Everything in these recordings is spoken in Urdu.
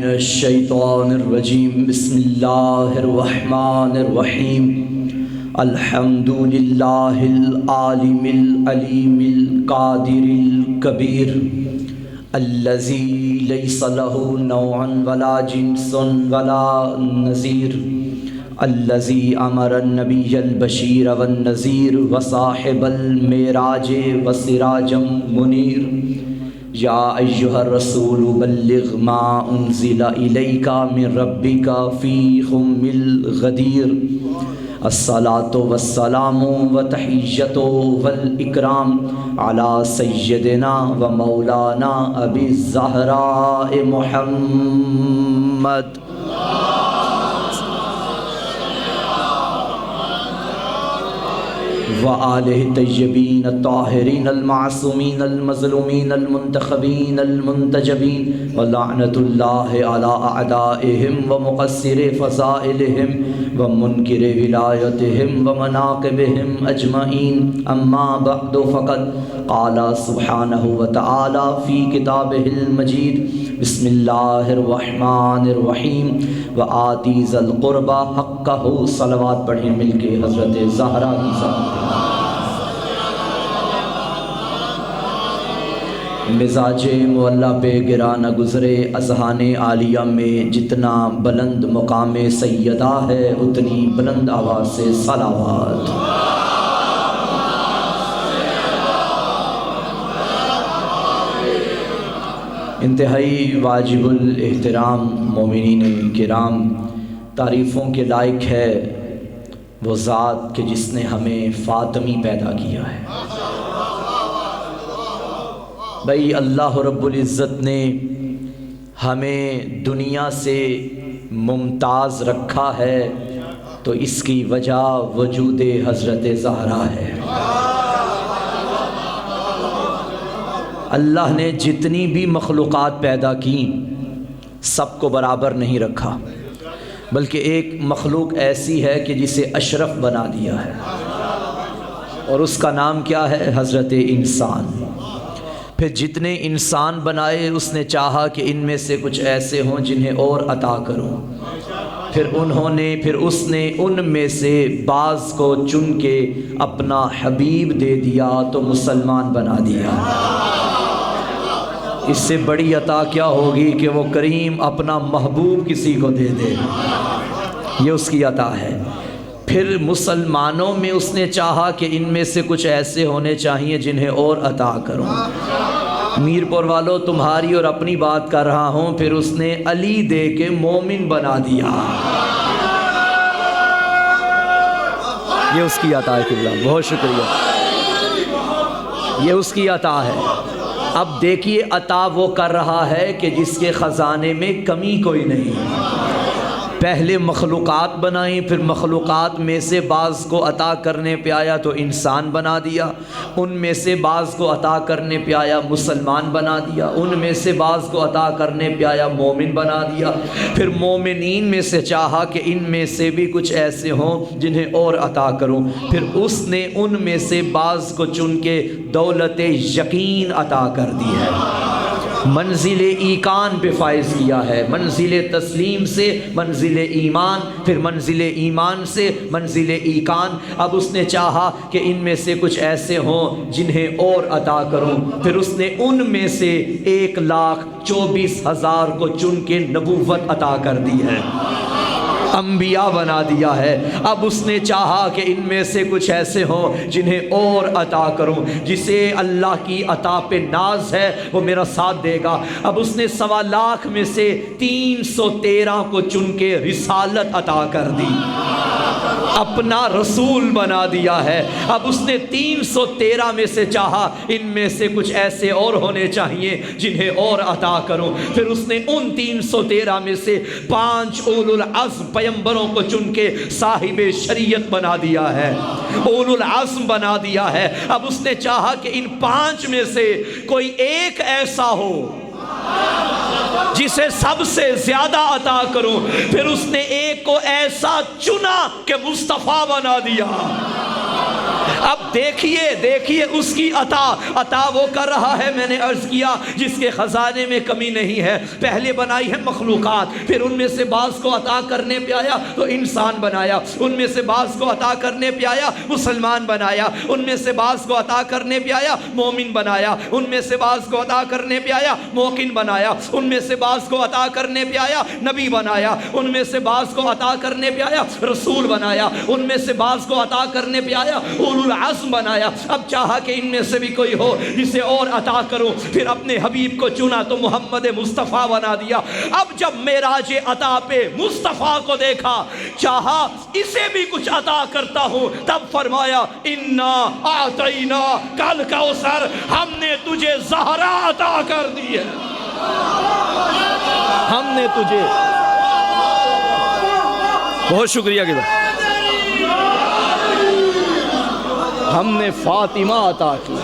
من الشیطان الرجیم بسم اللہ الرحمن الرحیم الحمد للہ العالم العلیم القادر الکبیر الذی لیس له نوع ولا جنس ولا نظیر الذی امر النبی البشیر والنذیر وصاحب المعراج وسراجا منیر یا ایہا الرسول بلغ ما انزل الیک من ربک فی ام الغدیر الصلاۃ والسلام وتحیۃ والاکرام علی سیدنا و مولانا ابی الزہراء محمد وآلہ الطیبین الطاہرین المعصومین المظلومین المنتخبین المنتجبین ولعنۃ اللہ علی اعدائہم ومقصر فضائلہم ومنکر ولایتہم ومناقبہم اجمعین اما بعد فقد قال سبحانہ وتعالی فی کتابہ المجید بسم اللہ الرحمن الرحیم وآتی ذی القربى حقہ صلوات پڑھیں مل کے حضرت زہرا کی ذات مزاج معلیٰ پہ گراں نہ گزرے اذہان عالیہ میں جتنا بلند مقام سیدہ ہے اتنی بلند آواز سے صلوات انتہائی واجب الاحترام مومنین کرام، تعریفوں کے لائق ہے وہ ذات کہ جس نے ہمیں فاطمی پیدا کیا ہے۔ بھئی اللہ رب العزت نے ہمیں دنیا سے ممتاز رکھا ہے تو اس کی وجہ وجود حضرت زہرا ہے۔ اللہ نے جتنی بھی مخلوقات پیدا کی سب کو برابر نہیں رکھا، بلکہ ایک مخلوق ایسی ہے کہ جسے اشرف بنا دیا ہے، اور اس کا نام کیا ہے؟ حضرت انسان۔ پھر جتنے انسان بنائے اس نے چاہا کہ ان میں سے کچھ ایسے ہوں جنہیں اور عطا کروں، پھر اس نے ان میں سے بعض کو چن کے اپنا حبیب دے دیا تو مسلمان بنا دیا۔ اس سے بڑی عطا کیا ہوگی کہ وہ کریم اپنا محبوب کسی کو دے دے، یہ اس کی عطا ہے۔ پھر مسلمانوں میں اس نے چاہا کہ ان میں سے کچھ ایسے ہونے چاہیے جنہیں اور عطا کروں۔ میر پور والوں تمہاری اور اپنی بات کر رہا ہوں، پھر اس نے علی دے کے مومن بنا دیا، یہ اس کی عطا ہے۔ قبلہ بہت شکریہ، یہ اس کی عطا ہے۔ اب دیکھیے عطا وہ کر رہا ہے کہ جس کے خزانے میں کمی کوئی نہیں۔ پہلے مخلوقات بنائیں، پھر مخلوقات میں سے بعض کو عطا کرنے پہ آیا تو انسان بنا دیا، ان میں سے بعض کو عطا کرنے پہ آیا مسلمان بنا دیا، ان میں سے بعض کو عطا کرنے پہ آیا مومن بنا دیا۔ پھر مومنین میں سے چاہا کہ ان میں سے بھی کچھ ایسے ہوں جنہیں اور عطا کروں، پھر اس نے ان میں سے بعض کو چن کے دولت یقین عطا کر دی ہے، منزل ایقان پہ فائز کیا ہے، منزل تسلیم سے منزل ایمان، پھر منزل ایمان سے منزل ایقان۔ اب اس نے چاہا کہ ان میں سے کچھ ایسے ہوں جنہیں اور عطا کروں، پھر اس نے ان میں سے 1,24,000 کو چن کے نبوت عطا کر دی ہے، انبیاء بنا دیا ہے۔ اب اس نے چاہا کہ ان میں سے کچھ ایسے ہوں جنہیں اور عطا کروں، جسے اللہ کی عطا پہ ناز ہے وہ میرا ساتھ دے گا۔ اب اس نے 1.25 لاکھ میں سے 313 کو چن کے رسالت عطا کر دی، اپنا رسول بنا دیا ہے۔ اب اس نے 313 میں سے چاہا ان میں سے کچھ ایسے اور ہونے چاہیے جنہیں اور عطا کروں، پھر اس نے ان 313 میں سے 5 اولو العزم پیغمبروں کو چن کے صاحب شریعت بنا دیا ہے، اولو العزم بنا دیا ہے۔ اب اس نے چاہا کہ ان 5 میں سے کوئی ایک ایسا ہو جسے سب سے زیادہ عطا کروں، پھر اس نے ایک کو ایسا چنا کہ مصطفیٰ بنا دیا۔ اب دیکھیے اس کی عطا وہ کر رہا ہے، میں نے عرض کیا جس کے خزانے میں کمی نہیں ہے۔ پہلے بنائی ہے مخلوقات، پھر ان میں سے بعض کو عطا کرنے پہ آیا تو انسان بنایا، ان میں سے بعض کو عطا کرنے پہ آیا مسلمان بنایا، ان میں سے بعض کو عطا کرنے پہ آیا مومن بنایا، ان میں سے بعض کو عطا کرنے پہ آیا موقن بنایا، ان میں سے بعض کو عطا کرنے پہ آیا نبی بنایا، ان میں سے بعض کو عطا کرنے پہ آیا رسول بنایا، ان میں سے بعض کو عطا کرنے پہ آیا اولو العزم بنایا۔ اب چاہا کہ ان میں سے بھی کوئی ہو جسے اور عطا کروں، پھر اپنے حبیب کو چنا تو محمد مصطفیٰ بنا دیا۔ اب جب معراج عطا پہ مصطفیٰ کو دیکھا، چاہا اسے بھی کچھ عطا کرتا ہوں، تب فرمایا انا اعطینا کل کوثر، ہم نے تجھے زہرا عطا کر دی ہے، ہم نے تجھے، بہت شکریہ کدھر، ہم نے فاطمہ عطا کی۔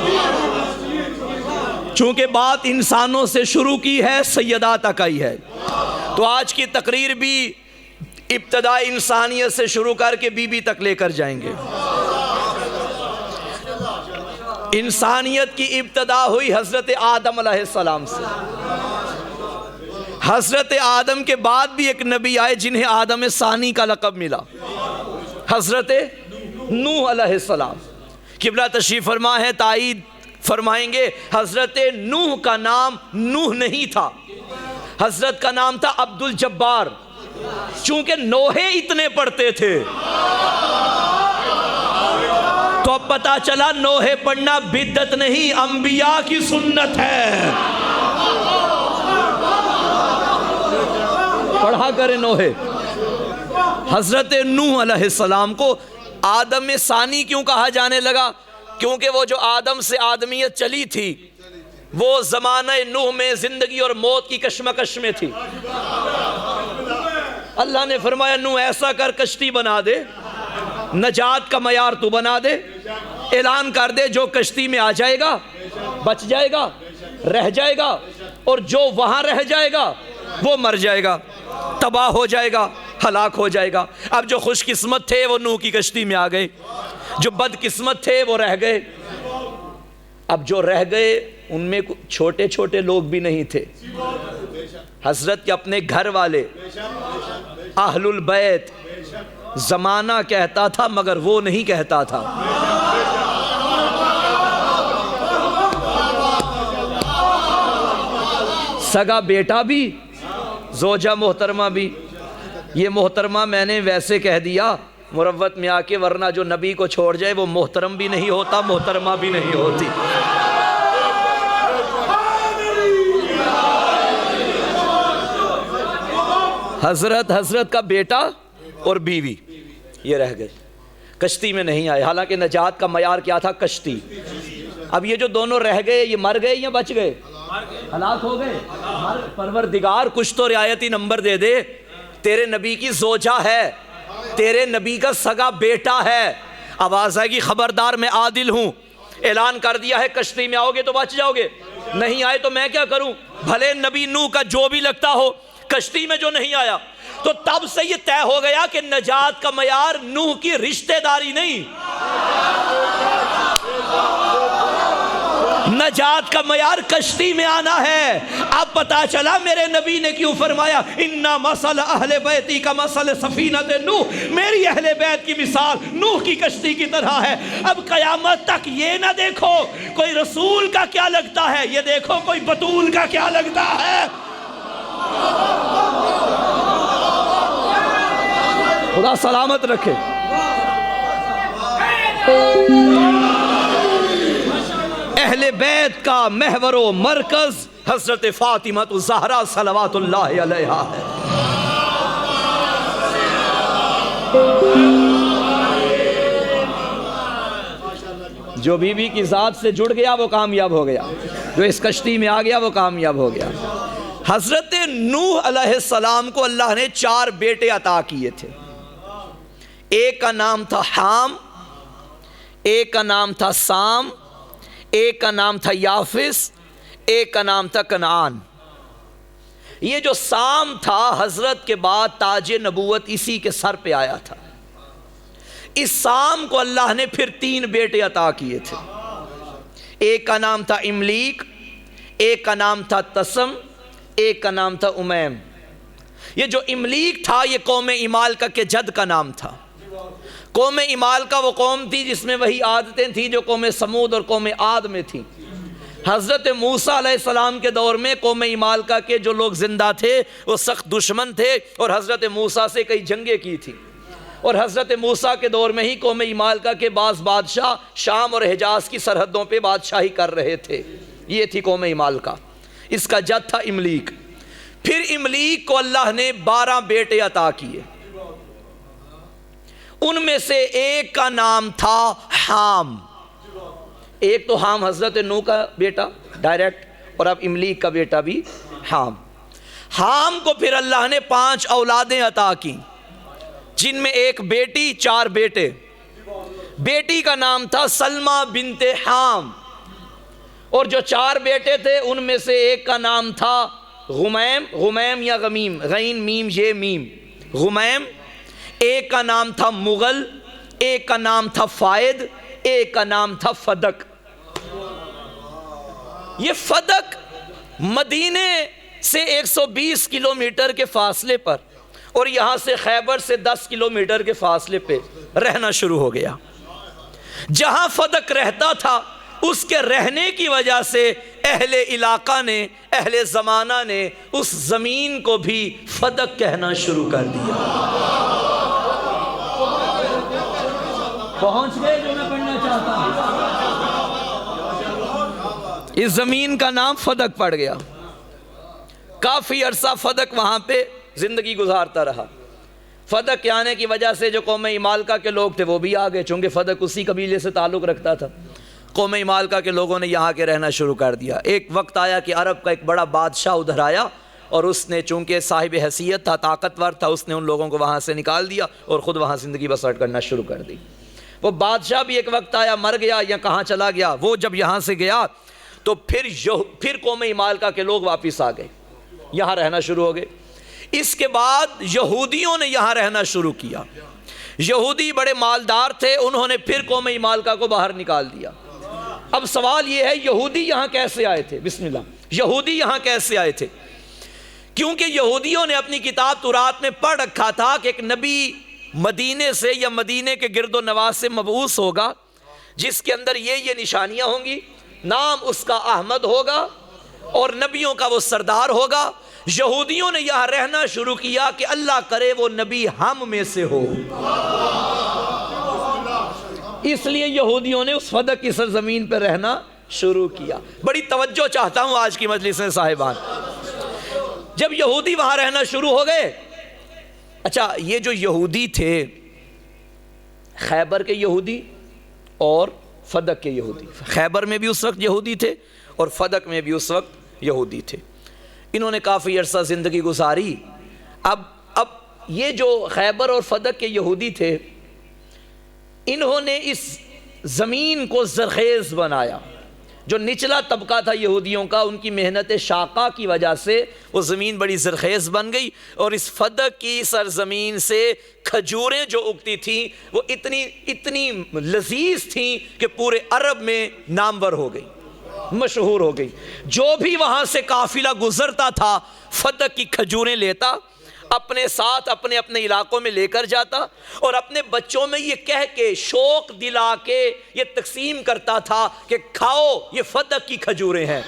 چونکہ بات انسانوں سے شروع کی ہے، سیدہ تک آئی ہے، تو آج کی تقریر بھی ابتدا انسانیت سے شروع کر کے بی بی تک لے کر جائیں گے۔ انسانیت کی ابتدا ہوئی حضرت آدم علیہ السلام سے۔ حضرت آدم کے بعد بھی ایک نبی آئے جنہیں آدم ثانی کا لقب ملا، حضرت نوح علیہ السلام۔ قبلہ تشریف فرما ہے، تائید فرمائیں گے، حضرت نوح کا نام نوح نہیں تھا، حضرت کا نام تھا عبد الجبار، چونکہ نوحے اتنے پڑھتے تھے تو اب پتا چلا نوحے پڑھنا بدعت نہیں، انبیاء کی سنت ہے، پڑھا کرے نوحے۔ حضرت نوح علیہ السلام کو آدم ثانی کیوں کہا جانے لگا؟ کیونکہ وہ جو آدم سے آدمیت چلی تھی وہ زمانہ نوح میں زندگی اور موت کی کشمکش میں تھی۔ اللہ نے فرمایا نوح ایسا کر کشتی بنا دے، نجات کا معیار تو بنا دے، اعلان کر دے جو کشتی میں آ جائے گا بچ جائے گا، رہ جائے گا، اور جو وہاں رہ جائے گا وہ مر جائے گا، تباہ ہو جائے گا، ہلاک ہو جائے گا۔ اب جو خوش قسمت تھے وہ نوح کی کشتی میں آ گئے، جو بد قسمت تھے وہ رہ گئے۔ اب جو رہ گئے ان میں چھوٹے چھوٹے لوگ بھی نہیں تھے، حضرت کے اپنے گھر والے اہل البیت، زمانہ کہتا تھا مگر وہ نہیں کہتا تھا۔ سگا بیٹا بھی، زوجہ محترمہ بھی۔ یہ محترمہ میں نے ویسے کہہ دیا مروت میں آ کے، ورنہ جو نبی کو چھوڑ جائے وہ محترم بھی نہیں ہوتا، محترمہ بھی نہیں ہوتی۔ حضرت کا بیٹا اور بیوی یہ رہ گئے، کشتی میں نہیں آئے، حالانکہ نجات کا معیار کیا تھا؟ کشتی۔ اب یہ جو دونوں رہ گئے یہ مر گئے یا بچ گئے؟ ہلاک ہو گئے۔ پروردگار کچھ تو رعایتی نمبر دے دے، تیرے نبی کی زوجہ ہے، تیرے نبی کا سگا بیٹا ہے، آواز آئے گی خبردار میں عادل ہوں، اعلان کر دیا ہے کشتی میں آؤ گے تو بچ جاؤ گے، نہیں آئے تو میں کیا کروں؟ بھلے نبی نوح کا جو بھی لگتا ہو، کشتی میں جو نہیں آیا تو تب سے یہ طے ہو گیا کہ نجات کا معیار نوح کی رشتہ داری نہیں، نجات کا معیار کشتی میں آنا ہے۔ اب پتا چلا میرے نبی نے کیوں فرمایا اِنَّا مَثَلَ أَهْلِ بَيْتِي كَمَثَلِ سَفِينَةِ نوح، میری اہل بیت کی مثال نوح کی کشتی کی طرح ہے۔ اب قیامت تک یہ نہ دیکھو کوئی رسول کا کیا لگتا ہے، یہ دیکھو کوئی بطول کا کیا لگتا ہے۔ خدا سلامت رکھے۔ اہل بیت کا محور و مرکز حضرت فاطمہ الزہرا صلوات اللہ علیہا ہے۔ جو بی بی کی ذات سے جڑ گیا وہ کامیاب ہو گیا، جو اس کشتی میں آ گیا وہ کامیاب ہو گیا۔ حضرت نوح علیہ السلام کو اللہ نے 4 بیٹے عطا کیے تھے، ایک کا نام تھا حام، ایک کا نام تھا سام، ایک کا نام تھا یافس، ایک کا نام تھا کنعان۔ یہ جو سام تھا حضرت کے بعد تاج نبوت اسی کے سر پہ آیا تھا، اس سام کو اللہ نے پھر 3 بیٹے عطا کیے تھے. ایک کا نام تھا املیک، ایک کا نام تھا تسم، ایک کا نام تھا امیم. یہ جو املیک تھا یہ قوم امالکہ کے جد کا نام تھا. قوم امالکہ وہ قوم تھی جس میں وہی عادتیں تھیں جو قوم سمود اور قوم عاد میں تھیں. حضرت موسیٰ علیہ السلام کے دور میں قوم امالکہ کے جو لوگ زندہ تھے وہ سخت دشمن تھے اور حضرت موسیٰ سے کئی جنگیں کی تھی. اور حضرت موسیٰ کے دور میں ہی قوم امالکہ کے بعض بادشاہ شام اور حجاز کی سرحدوں پہ بادشاہی کر رہے تھے. یہ تھی قوم امالکہ. اس کا جد تھا املیک. پھر املیک کو اللہ نے 12 بیٹے عطا کیے. ان میں سے ایک کا نام تھا حام. ایک تو حام حضرت نوح کا بیٹا ڈائریکٹ، اور اب املیک کا بیٹا بھی حام. حام کو پھر اللہ نے 5 اولادیں عطا کی، جن میں ایک بیٹی 4 بیٹے. بیٹی کا نام تھا سلمہ بنت حام، اور جو 4 بیٹے تھے ان میں سے ایک کا نام تھا غمیم، غمیم یا غمیم، غین میم یہ میم، غمیم. ایک کا نام تھا مغل، ایک کا نام تھا فائد، ایک کا نام تھا فدق. یہ فدق مدینے سے 120 کلومیٹر کے فاصلے پر اور یہاں سے خیبر سے 10 کلومیٹر کے فاصلے پہ رہنا شروع ہو گیا. جہاں فدق رہتا تھا اس کے رہنے کی وجہ سے اہل علاقہ نے، اہل زمانہ نے اس زمین کو بھی فدق کہنا شروع کر دیا. پہنچ گئے جو میں پڑھنا چاہتا ہوں. اس زمین کا نام فدق پڑ گیا. کافی عرصہ فدق وہاں پہ زندگی گزارتا رہا. فدق کے آنے کی وجہ سے جو قوم امالکہ کے لوگ تھے وہ بھی آ گئے، چونکہ فدق اسی قبیلے سے تعلق رکھتا تھا. قوم امالکہ کے لوگوں نے یہاں کے رہنا شروع کر دیا. ایک وقت آیا کہ عرب کا ایک بڑا بادشاہ ادھر آیا اور اس نے چونکہ صاحب حیثیت تھا، طاقتور تھا، اس نے ان لوگوں کو وہاں سے نکال دیا اور خود وہاں زندگی بسر کرنا شروع کر دی. وہ بادشاہ بھی ایک وقت آیا مر گیا یا کہاں چلا گیا. وہ جب یہاں سے گیا تو پھر قوم امالکہ کے لوگ واپس آ گئے، یہاں رہنا شروع ہو گئے. اس کے بعد یہودیوں نے یہاں رہنا شروع کیا. یہودی بڑے مالدار تھے، انہوں نے پھر قوم امالکہ کو باہر نکال دیا. اب سوال یہ ہے یہودی یہاں کیسے آئے تھے؟ بسم اللہ. یہودی یہاں کیسے آئے تھے؟ کیونکہ یہودیوں نے اپنی کتاب تورات میں پڑھ رکھا تھا کہ ایک نبی مدینے سے یا مدینے کے گرد و نواح سے مبعوث ہوگا جس کے اندر یہ نشانیاں ہوں گی. نام اس کا احمد ہوگا اور نبیوں کا وہ سردار ہوگا. یہودیوں نے یہاں رہنا شروع کیا کہ اللہ کرے وہ نبی ہم میں سے ہو. اس لیے یہودیوں نے اس فدق کی سرزمین پہ رہنا شروع کیا. بڑی توجہ چاہتا ہوں آج کی مجلس میں صاحبان. جب یہودی وہاں رہنا شروع ہو گئے، اچھا یہ جو یہودی تھے خیبر کے یہودی اور فدق کے یہودی، خیبر میں بھی اس وقت یہودی تھے اور فدق میں بھی اس وقت یہودی تھے. انہوں نے کافی عرصہ زندگی گزاری. اب یہ جو خیبر اور فدق کے یہودی تھے انہوں نے اس زمین کو زرخیز بنایا. جو نچلا طبقہ تھا یہودیوں کا، ان کی محنت شاقہ کی وجہ سے وہ زمین بڑی زرخیز بن گئی اور اس فدق کی سرزمین سے کھجوریں جو اگتی تھیں وہ اتنی لذیذ تھیں کہ پورے عرب میں نامور ہو گئی، مشہور ہو گئی. جو بھی وہاں سے قافلہ گزرتا تھا فدق کی کھجوریں لیتا، اپنے ساتھ اپنے علاقوں میں لے کر جاتا اور اپنے بچوں میں یہ کہہ کے شوق دلا کے یہ تقسیم کرتا تھا کہ کھاؤ یہ فدق کی کھجوریں ہیں.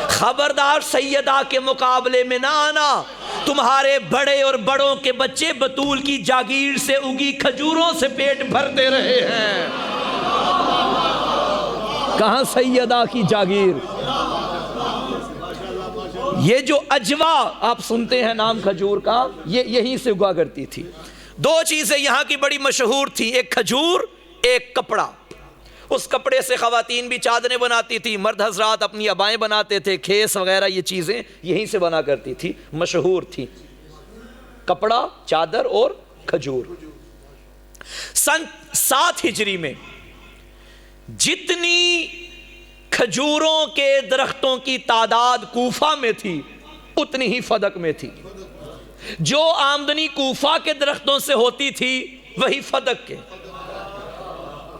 خبردار سیدہ کے مقابلے میں نہ آنا، تمہارے بڑے اور بڑوں کے بچے بطول کی جاگیر سے اگی کھجوروں سے پیٹ بھرتے رہے ہیں. کہاں سیدہ کی جاگیر؟ یہ جو اجوا آپ سنتے ہیں نام کھجور کا، یہ یہیں سے اگا کرتی تھی. 2 چیزیں یہاں کی بڑی مشہور تھی، ایک کھجور ایک کپڑا. اس کپڑے سے خواتین بھی چادریں بناتی تھی، مرد حضرات اپنی عبائیں بناتے تھے، کھیس وغیرہ یہ چیزیں یہیں سے بنا کرتی تھی، مشہور تھی کپڑا، چادر اور کھجور. سن 7 ہجری میں جتنی کھجوروں کے درختوں کی تعداد کوفہ میں تھی اتنی ہی فدق میں تھی. جو آمدنی کوفہ کے درختوں سے ہوتی تھی وہی فدق کے.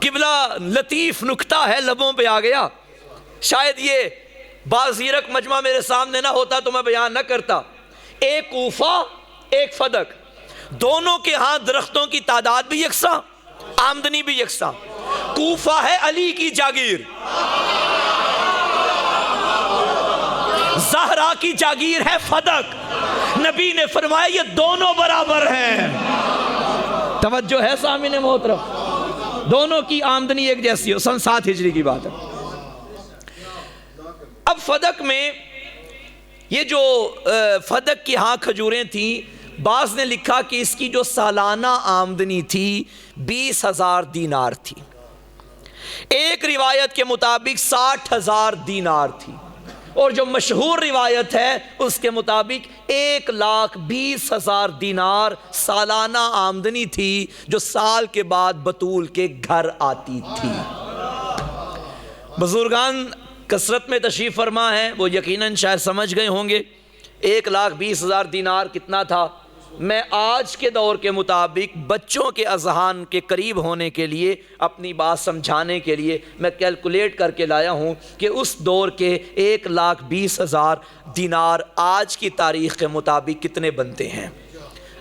قبلہ لطیف نکتہ ہے لبوں پہ آ گیا. شاید یہ بازیرک مجمع میرے سامنے نہ ہوتا تو میں بیان نہ کرتا. ایک کوفہ ایک فدق، دونوں کے ہاں درختوں کی تعداد بھی یکساں، آمدنی بھی یکساں. کوفہ ہے علی کی جاگیر، زہرا کی جاگیر ہے فدق. نبی نے فرمایا یہ دونوں برابر ہیں. توجہ ہے سامعین محترم؟ دونوں کی آمدنی ایک جیسی ہو. سن 7 ہجری کی بات ہے. اب فدق میں یہ جو فدق کی ہاں کھجوریں تھیں، بعض نے لکھا کہ اس کی جو سالانہ آمدنی تھی 20,000 دینار تھی. ایک روایت کے مطابق 60,000 دینار تھی، اور جو مشہور روایت ہے اس کے مطابق 1,20,000 دینار سالانہ آمدنی تھی جو سال کے بعد بطول کے گھر آتی تھی. بزرگان کثرت میں تشریف فرما ہیں، وہ یقیناً شاید سمجھ گئے ہوں گے 1,20,000 دینار کتنا تھا. میں آج کے دور کے مطابق بچوں کے اذہان کے قریب ہونے کے لیے، اپنی بات سمجھانے کے لیے میں کیلکولیٹ کر کے لایا ہوں کہ اس دور کے 1,20,000 دینار آج کی تاریخ کے مطابق کتنے بنتے ہیں.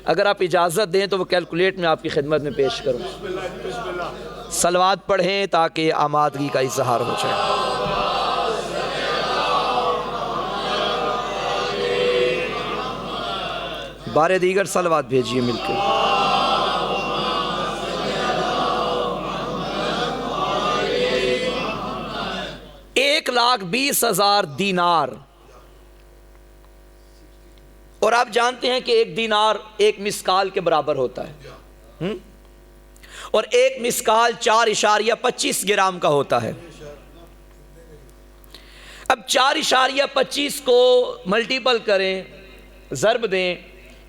اگر آپ اجازت دیں تو وہ کیلکولیٹ میں آپ کی خدمت میں پیش کروں. صلوات پڑھیں تاکہ آمادگی کا اظہار ہو جائے. بارے دیگر صلوات بھیجیے مل کے. ایک 1,20,000 دینار. اور آپ جانتے ہیں کہ ایک دینار ایک مسکال کے برابر ہوتا ہے، اور ایک مسکال 4.25 گرام کا ہوتا ہے. اب 4.25 کو ملٹیپل کریں، ضرب دیں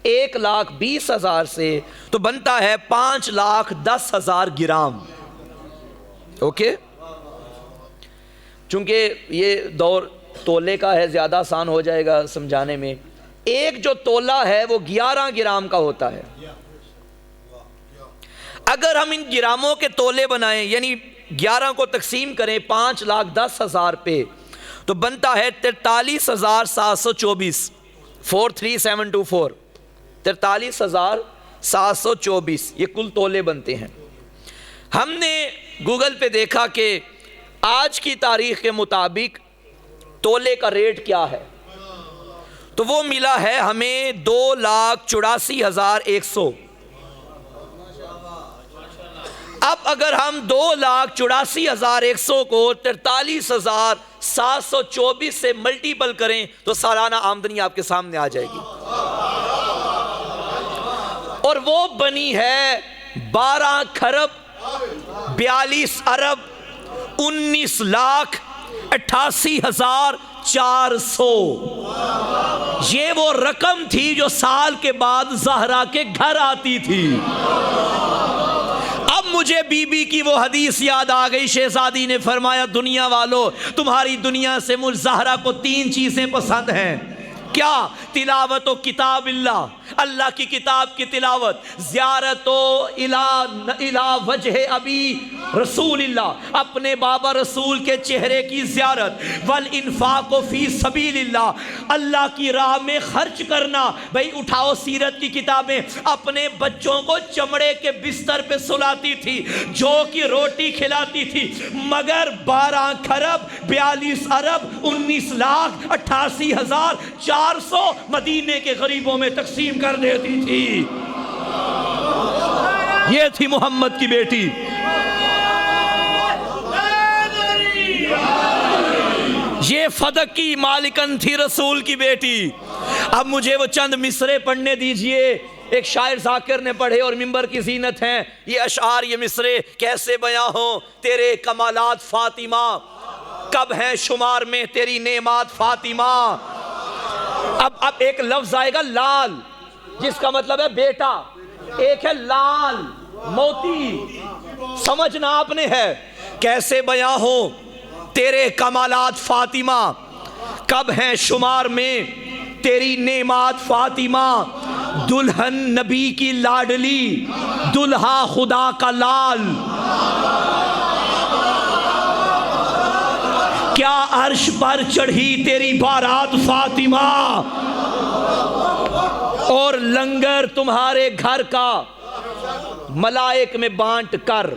1,20,000 سے تو بنتا ہے 5,10,000 گرام. اوکے، چونکہ یہ دور تولے کا ہے زیادہ آسان ہو جائے گا سمجھانے میں. ایک جو تولہ ہے وہ 11 گرام کا ہوتا ہے. اگر ہم ان گراموں کے تولے بنائیں، یعنی 11 کو تقسیم کریں 5,10,000 پہ، تو بنتا ہے 43,724. 43724 43,724 یہ کل تولے بنتے ہیں. ہم نے گوگل پہ دیکھا کہ آج کی تاریخ کے مطابق تولے کا ریٹ کیا ہے، تو وہ ملا ہے ہمیں 2,84,100. اب اگر ہم 2,84,100 کو 43,724 سے ملٹیپل کریں تو سالانہ آمدنی آپ کے سامنے آ جائے گی، اور وہ بنی ہے 12,42,19,88,400. یہ وہ رقم تھی جو سال کے بعد زہرا کے گھر آتی تھی. اب مجھے بی بی کی وہ حدیث یاد آ گئی. شہزادی نے فرمایا دنیا والو، تمہاری دنیا سے مجھ زہرا کو 3 چیزیں پسند ہیں. کیا؟ تلاوت و کتاب اللہ، اللہ کی کتاب کی تلاوت، زیارت و الہ وجہ ابی رسول اللہ، اپنے بابا رسول کے چہرے کی زیارت، والانفاق فی سبیل اللہ، اللہ کی راہ میں خرچ کرنا. بھئی اٹھاؤ سیرت کی کتابیں. اپنے بچوں کو چمڑے کے بستر پہ سلاتی تھی، جو کی روٹی کھلاتی تھی، مگر 12,42,19,88,400 مدینے کے غریبوں میں تقسیم کر دیتی تھی. یہ تھی محمد کی بیٹی. یہ فدق کی مالکن تھی رسول کی بیٹی. اب مجھے وہ چند مصرے پڑھنے دیجئے. ایک شاعر ذاکر نے پڑھے اور منبر کی زینت ہیں. یہ اشعار، یہ مصرے کیسے بیاں ہوں. تیرے کمالات فاطمہ، کب ہیں شمار میں تیری نعمات فاطمہ. اب ایک لفظ آئے گا لال، جس کا مطلب ہے بیٹا. ایک ہے لال موتی، سمجھنا آپ نے ہے. کیسے بیاں ہو تیرے کمالات فاطمہ، کب ہیں شمار میں تیری نعمات فاطمہ. دلہن نبی کی لاڈلی، دلہا خدا کا لال، کیا عرش پر چڑھی تیری بارات فاطمہ، اور لنگر تمہارے گھر کا ملائک میں بانٹ کر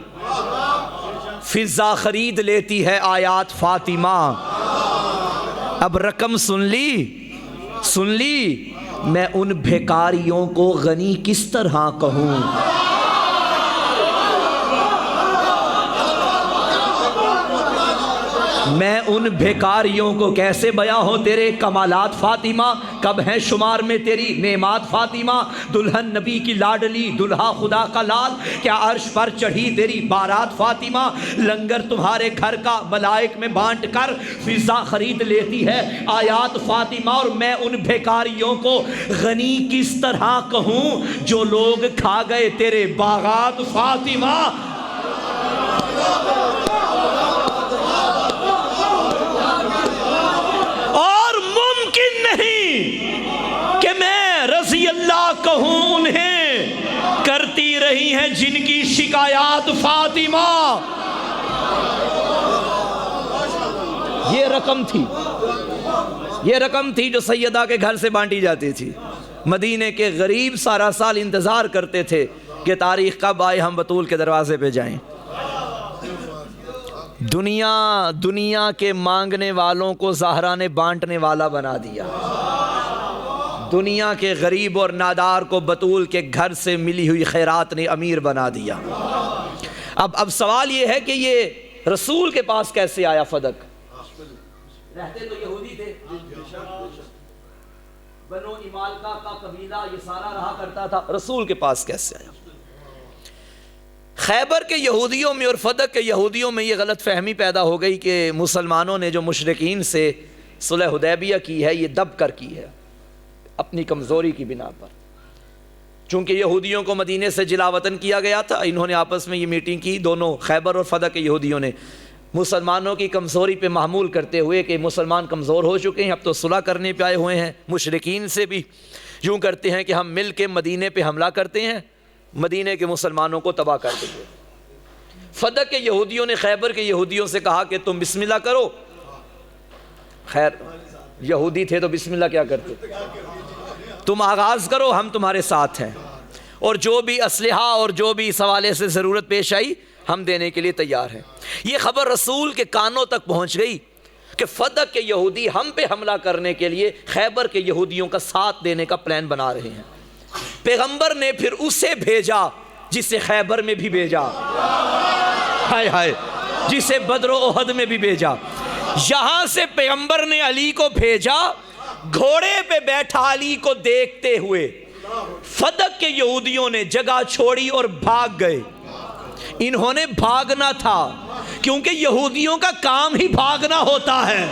فضا خرید لیتی ہے آیات فاطمہ۔ اب رقم سن لی، میں ان بھیکاریوں کو غنی کس طرح کہوں، میں ان بھیکاریوں کو کیسے بیاں ہو تیرے کمالات فاطمہ، کب ہیں شمار میں تیری نعمات فاطمہ، دلہن نبی کی لاڈلی، دلہا خدا کا لال، کیا عرش پر چڑھی تیری بارات فاطمہ، لنگر تمہارے گھر کا ملائک میں بانٹ کر فضا خرید لیتی ہے آیات فاطمہ، اور میں ان بھیکاریوں کو غنی کس طرح کہوں جو لوگ کھا گئے تیرے باغات فاطمہ۔ کہ میں رضی اللہ کہوں انہیں، کرتی رہی ہیں جن کی شکایات فاطمہ۔ یہ رقم تھی جو سیدہ کے گھر سے بانٹی جاتی تھی۔ مدینے کے غریب سارا سال انتظار کرتے تھے کہ تاریخ کب آئے ہم بطول کے دروازے پہ جائیں۔ دنیا کے مانگنے والوں کو زہرا نے بانٹنے والا بنا دیا، دنیا کے غریب اور نادار کو بطول کے گھر سے ملی ہوئی خیرات نے امیر بنا دیا۔ اب سوال یہ ہے کہ یہ رسول کے پاس کیسے آیا فدق؟ رہتے تو یہودی تھے، بنو امالکا کا قبیلہ یہ سارا رہا کرتا تھا، رسول کے پاس کیسے آیا؟ خیبر کے یہودیوں میں اور فدق کے یہودیوں میں یہ غلط فہمی پیدا ہو گئی کہ مسلمانوں نے جو مشرکین سے صلح حدیبیہ کی ہے یہ دب کر کی ہے اپنی کمزوری کی بنا پر۔ چونکہ یہودیوں کو مدینے سے جلا وطن کیا گیا تھا، انہوں نے آپس میں یہ میٹنگ کی، دونوں خیبر اور فدق کے یہودیوں نے، مسلمانوں کی کمزوری پہ معمول کرتے ہوئے کہ مسلمان کمزور ہو چکے ہیں، اب تو صلح کرنے پہ آئے ہوئے ہیں، مشرکین سے بھی یوں کرتے ہیں کہ ہم مل کے مدینے پہ حملہ کرتے ہیں، مدینے کے مسلمانوں کو تباہ کر دیں گے۔ فدق کے یہودیوں نے خیبر کے یہودیوں سے کہا کہ تم بسم اللہ کرو، خیر یہودی تھے تو بسم اللہ کیا کرتے، تم آغاز کرو ہم تمہارے ساتھ ہیں، اور جو بھی اسلحہ اور جو بھی اس حوالے سے ضرورت پیش آئی ہم دینے کے لیے تیار ہیں۔ یہ خبر رسول کے کانوں تک پہنچ گئی کہ فدق کے یہودی ہم پہ حملہ کرنے کے لیے خیبر کے یہودیوں کا ساتھ دینے کا پلان بنا رہے ہیں۔ پیغمبر نے پھر اسے بھیجا جسے خیبر میں بھی بھیجا، ہائے ہائے، جسے بدر و احد میں بھی بھیجا۔ یہاں سے پیغمبر نے علی کو بھیجا، گھوڑے پہ بیٹھا علی کو دیکھتے ہوئے فدق کے یہودیوں نے جگہ چھوڑی اور بھاگ گئے۔ انہوں نے بھاگنا تھا کیونکہ یہودیوں کا کام ہی بھاگنا ہوتا ہے،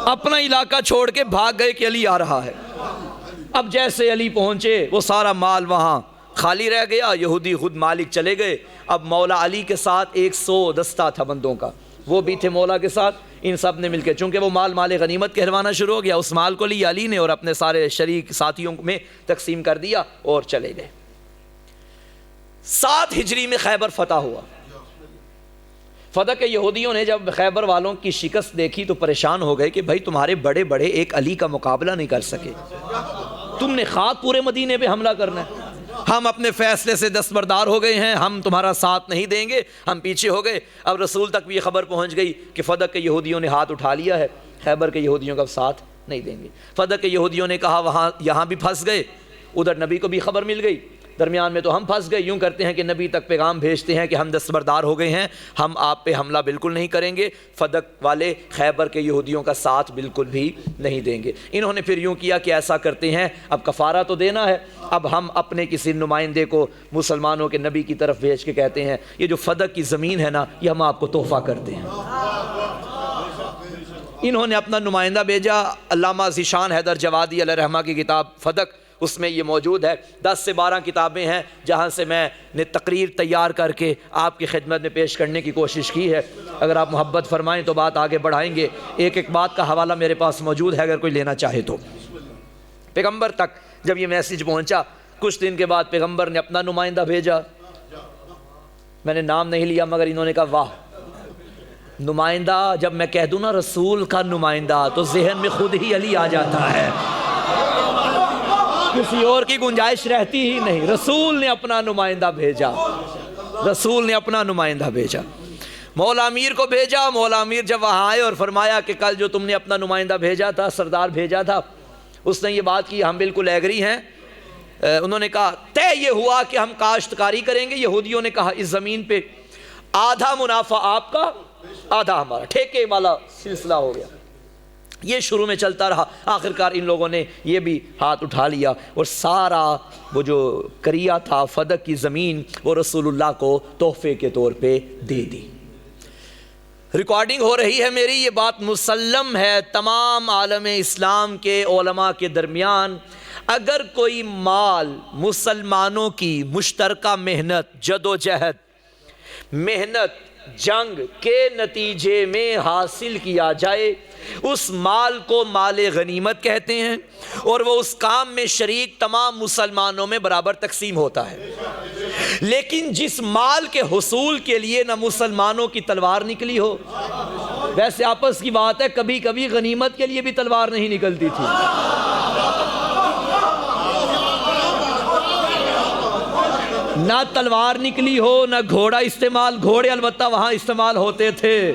اپنا علاقہ چھوڑ کے بھاگ گئے کہ علی آ رہا ہے۔ اب جیسے علی پہنچے وہ سارا مال وہاں خالی رہ گیا، یہودی خود مالک چلے گئے۔ اب مولا علی کے ساتھ 100 دستہ تھا بندوں کا، وہ بھی تھے مولا کے ساتھ، ان سب نے مل کے چونکہ وہ مال غنیمت کہلوانا شروع ہو گیا، اس مال کو لیا علی نے اور اپنے سارے شریک ساتھیوں میں تقسیم کر دیا اور چلے گئے۔ 7 ہجری میں خیبر فتح ہوا۔ فدق کے یہودیوں نے جب خیبر والوں کی شکست دیکھی تو پریشان ہو گئے کہ بھائی تمہارے بڑے بڑے ایک علی کا مقابلہ نہیں کر سکے، تم نے خود پورے مدینے پہ حملہ کرنا ہے، ہم اپنے فیصلے سے دستبردار ہو گئے ہیں، ہم تمہارا ساتھ نہیں دیں گے، ہم پیچھے ہو گئے۔ اب رسول تک بھی یہ خبر پہنچ گئی کہ فدق کے یہودیوں نے ہاتھ اٹھا لیا ہے، خیبر کے یہودیوں کا ساتھ نہیں دیں گے۔ فدق کے یہودیوں نے کہا یہاں بھی پھنس گئے، ادھر نبی کو بھی خبر مل گئی، درمیان میں تو ہم پھنس گئے۔ یوں کرتے ہیں کہ نبی تک پیغام بھیجتے ہیں کہ ہم دستبردار ہو گئے ہیں، ہم آپ پہ حملہ بالکل نہیں کریں گے، فدق والے خیبر کے یہودیوں کا ساتھ بالکل بھی نہیں دیں گے۔ انہوں نے پھر یوں کیا کہ ایسا کرتے ہیں اب کفارہ تو دینا ہے، اب ہم اپنے کسی نمائندے کو مسلمانوں کے نبی کی طرف بھیج کے کہتے ہیں یہ جو فدق کی زمین ہے نا یہ ہم آپ کو تحفہ کرتے ہیں۔ انہوں نے اپنا نمائندہ بھیجا، علامہ ذیشان حیدر جوادی علیہ رحمہ کی کتاب فدق، اس میں یہ موجود ہے۔ 10 سے 12 کتابیں ہیں جہاں سے میں نے تقریر تیار کر کے آپ کی خدمت میں پیش کرنے کی کوشش کی ہے، اگر آپ محبت فرمائیں تو بات آگے بڑھائیں گے۔ ایک ایک بات کا حوالہ میرے پاس موجود ہے اگر کوئی لینا چاہے تو۔ پیغمبر تک جب یہ میسیج پہنچا، کچھ دن کے بعد پیغمبر نے اپنا نمائندہ بھیجا، میں نے نام نہیں لیا مگر انہوں نے کہا واہ، نمائندہ جب میں کہہ دوں نا رسول کا نمائندہ تو ذہن میں خود ہی علی آ جاتا ہے، کسی اور کی گنجائش رہتی ہی نہیں۔ رسول نے اپنا نمائندہ بھیجا، رسول نے اپنا نمائندہ بھیجا، مولا امیر کو بھیجا۔ مولا امیر جب وہاں آئے اور فرمایا کہ کل جو تم نے اپنا نمائندہ بھیجا تھا، سردار بھیجا تھا، اس نے یہ بات کی، ہم بالکل ایگری ہیں۔ انہوں نے کہا طے یہ ہوا کہ ہم کاشتکاری کریں گے۔ یہودیوں نے کہا اس زمین پہ آدھا منافع آپ کا، آدھا ہمارا، ٹھیکے والا سلسلہ ہو گیا۔ یہ شروع میں چلتا رہا، آخرکار ان لوگوں نے یہ بھی ہاتھ اٹھا لیا اور سارا وہ جو کریا تھا، فدق کی زمین، وہ رسول اللہ کو تحفے کے طور پہ دے دی۔ ریکارڈنگ ہو رہی ہے میری، یہ بات مسلم ہے تمام عالم اسلام کے علماء کے درمیان، اگر کوئی مال مسلمانوں کی مشترکہ محنت، جدوجہد، محنت، جنگ کے نتیجے میں حاصل کیا جائے، اس مال کو مال غنیمت کہتے ہیں، اور وہ اس کام میں شریک تمام مسلمانوں میں برابر تقسیم ہوتا ہے۔ لیکن جس مال کے حصول کے لیے نہ مسلمانوں کی تلوار نکلی ہو، ویسے آپس کی بات ہے کبھی کبھی غنیمت کے لیے بھی تلوار نہیں نکلتی تھی، نہ تلوار نکلی ہو نہ گھوڑا استعمال، گھوڑے البتہ وہاں استعمال ہوتے تھے،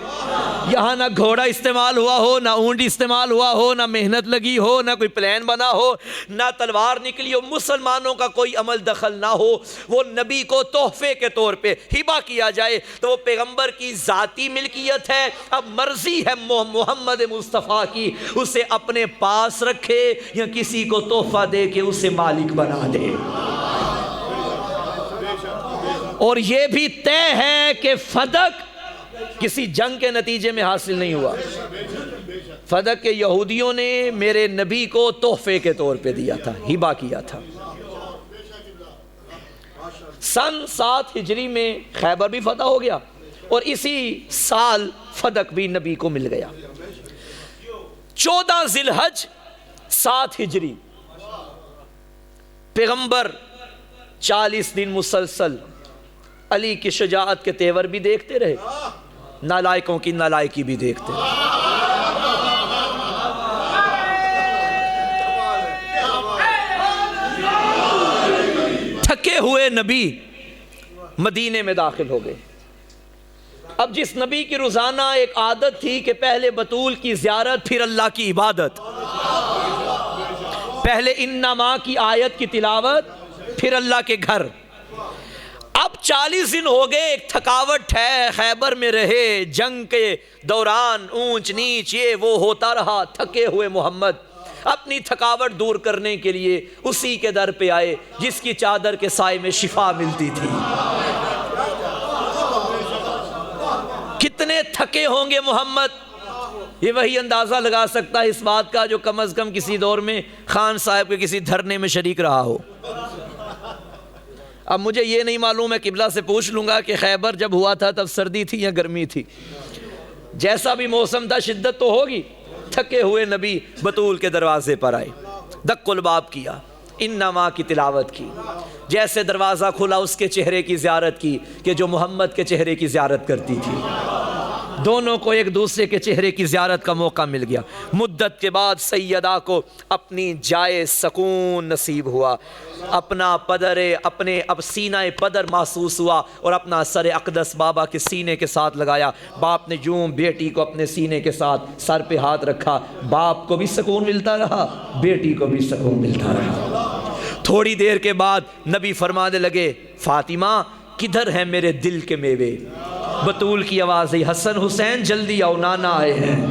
یہاں نہ گھوڑا استعمال ہوا ہو، نہ اونٹ استعمال ہوا ہو، نہ محنت لگی ہو، نہ کوئی پلان بنا ہو، نہ تلوار نکلی ہو، مسلمانوں کا کوئی عمل دخل نہ ہو، وہ نبی کو تحفے کے طور پہ ہبہ کیا جائے تو وہ پیغمبر کی ذاتی ملکیت ہے۔ اب مرضی ہے محمد مصطفیٰ کی اسے اپنے پاس رکھے یا کسی کو تحفہ دے کے اسے مالک بنا دے۔ اور یہ بھی طے ہے کہ فدق کسی جنگ کے نتیجے میں حاصل نہیں ہوا، فدق کے یہودیوں نے میرے نبی کو تحفے کے طور پہ دیا تھا، ہبہ کیا تھا۔ سن 7 ہجری میں خیبر بھی فتح ہو گیا اور اسی سال فدق بھی نبی کو مل گیا۔ 14 ذی الحج 7 ہجری پیغمبر 40 دن مسلسل علی کی شجاعت کے تیور بھی دیکھتے رہے، نالائکوں کی نالائکی بھی دیکھتے رہے۔ تھکے ہوئے نبی مدینے میں داخل ہو گئے۔ اب جس نبی کی روزانہ ایک عادت تھی کہ پہلے بطول کی زیارت پھر اللہ کی عبادت، پہلے انما کی آیت کی تلاوت پھر اللہ کے گھر، اب 40 دن ہو گئے، ایک تھکاوٹ ہے، خیبر میں رہے، جنگ کے دوران اونچ نیچ یہ وہ ہوتا رہا، تھکے ہوئے محمد اپنی تھکاوٹ دور کرنے کے لیے اسی کے در پہ آئے جس کی چادر کے سائے میں شفا ملتی تھی۔ کتنے تھکے ہوں گے محمد، یہ وہی اندازہ لگا سکتا ہے اس بات کا جو کم از کم کسی دور میں خان صاحب کے کسی دھرنے میں شریک رہا ہو۔ اب مجھے یہ نہیں معلوم ہے، قبلہ سے پوچھ لوں گا کہ خیبر جب ہوا تھا تب سردی تھی یا گرمی تھی، جیسا بھی موسم تھا شدت تو ہوگی۔ تھکے ہوئے نبی بطول کے دروازے پر آئے، دق الباب کیا، انما کی تلاوت کی، جیسے دروازہ کھلا اس کے چہرے کی زیارت کی کہ جو محمد کے چہرے کی زیارت کرتی تھی۔ دونوں کو ایک دوسرے کے چہرے کی زیارت کا موقع مل گیا۔ مدت کے بعد سیدہ کو اپنی جائے سکون نصیب ہوا، اپنا پدر اپنے اب سینہ پدر محسوس ہوا اور اپنا سر اقدس بابا کے سینے کے ساتھ لگایا۔ باپ نے یوں بیٹی کو اپنے سینے کے ساتھ سر پہ ہاتھ رکھا، باپ کو بھی سکون ملتا رہا، بیٹی کو بھی سکون ملتا رہا۔ تھوڑی دیر کے بعد نبی فرمانے لگے، فاطمہ کدھر ہیں میرے دل کے میوے؟ بطول کی آواز ہے، حسن حسین جلدی آؤ، نانا آئے ہیں۔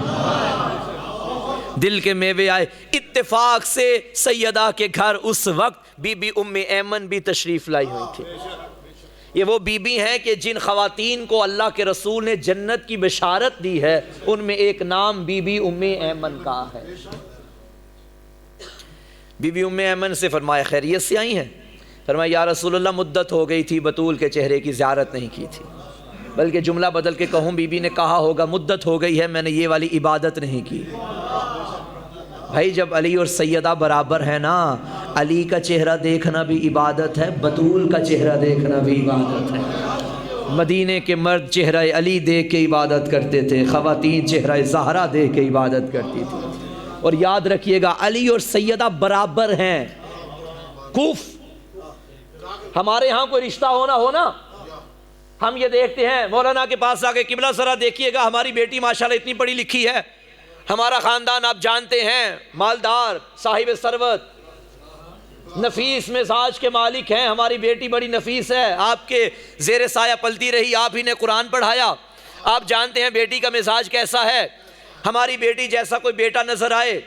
دل کے میوے آئے۔ اتفاق سے سیدہ کے گھر اس وقت بی بی ام ایمن بھی تشریف لائی ہوئی تھی۔ یہ وہ بی بی ہیں کہ جن خواتین کو اللہ کے رسول نے جنت کی بشارت دی ہے، ان میں ایک نام بی بی ام ایمن کا ہے۔ بی بی ام ایمن سے فرمایا خیریت سے آئی ہیں؟ فرمایا یا رسول اللہ مدت ہو گئی تھی بطول کے چہرے کی زیارت نہیں کی تھی، بلکہ جملہ بدل کے کہوں بی بی نے کہا ہوگا مدت ہو گئی ہے میں نے یہ والی عبادت نہیں کی۔ بھائی جب علی اور سیدہ برابر ہیں نا، علی کا چہرہ دیکھنا بھی عبادت ہے، بطول کا چہرہ دیکھنا بھی عبادت ہے۔ مدینے کے مرد چہرہ علی دیکھ کے عبادت کرتے تھے، خواتین چہرہ زہرا دیکھ کے عبادت کرتی تھی۔ اور یاد رکھیے گا علی اور سیدہ برابر ہیں۔ ہمارے ہاں کوئی رشتہ ہونا ہم یہ دیکھتے ہیں، مولانا کے پاس آ کے قبلہ ذرا دیکھیے گا ہماری بیٹی ماشاءاللہ اتنی پڑھی لکھی ہے، ہمارا خاندان آپ جانتے ہیں مالدار، صاحب ثروت، نفیس مزاج کے مالک ہیں، ہماری بیٹی بڑی نفیس ہے، آپ کے زیر سایہ پلتی رہی، آپ ہی نے قرآن پڑھایا، آپ جانتے ہیں بیٹی کا مزاج کیسا ہے۔ ہماری بیٹی جیسا کوئی بیٹا نظر آئے،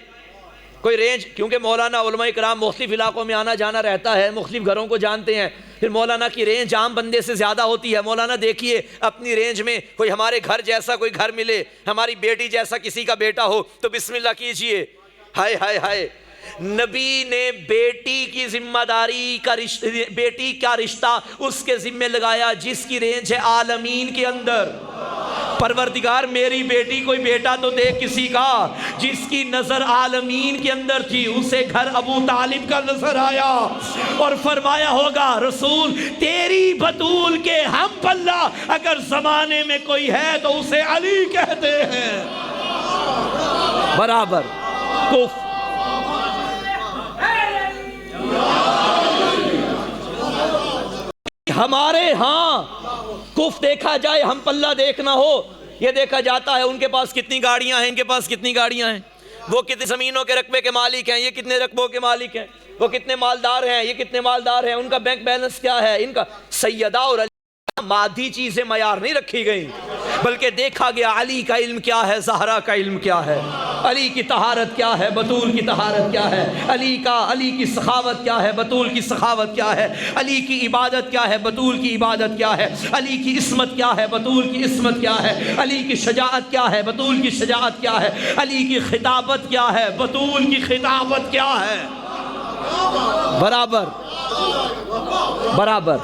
کوئی رینج، کیونکہ مولانا علماء کرام مختلف علاقوں میں آنا جانا رہتا ہے، مختلف گھروں کو جانتے ہیں، پھر مولانا کی رینج عام بندے سے زیادہ ہوتی ہے۔ مولانا دیکھیے اپنی رینج میں کوئی ہمارے گھر جیسا کوئی گھر ملے، ہماری بیٹی جیسا کسی کا بیٹا ہو تو بسم اللہ کیجئے۔ ہائے ہائے ہائے، نبی نے بیٹی کی ذمہ داری کا بیٹی کا رشتہ اس کے ذمہ لگایا جس کی رینج ہے عالمین کے اندر۔ پروردگار میری بیٹی کوئی بیٹا تو دے کسی کا جس کی نظر عالمین کے اندر تھی، اسے گھر ابو طالب کا نظر آیا اور فرمایا ہوگا رسول تیری بطول کے ہم پلہ اگر زمانے میں کوئی ہے تو اسے علی کہتے ہیں۔ برابر کف ہمارے ہاں کف دیکھا جائے، ہم پلہ دیکھنا ہو، یہ دیکھا جاتا ہے ان کے پاس کتنی گاڑیاں ہیں، ان کے پاس کتنی گاڑیاں ہیں، وہ کتنی زمینوں کے رقبے کے مالک ہیں، یہ کتنے رقبوں کے مالک ہیں، وہ کتنے مالدار ہیں، یہ کتنے مالدار ہیں، ان کا بینک بیلنس کیا ہے، ان کا۔ سیدہ اور علی مادی چیزیں معیار نہیں رکھی گئیں، بلکہ دیکھا گیا علی کا علم کیا ہے، زہرا کا علم کیا ہے، علی کی طہارت کیا ہے، بطول کی طہارت کیا ہے، علی کی سخاوت کیا ہے، بطول کی سخاوت کیا ہے، علی کی عبادت کیا ہے، بطول کی عبادت کیا ہے، علی کی عصمت کیا ہے، بطول کی عصمت کیا ہے، علی کی شجاعت کیا ہے، بطول کی شجاعت کیا ہے، علی کی خطابت کیا ہے، بطول کی خطابت کیا ہے۔ برابر برابر۔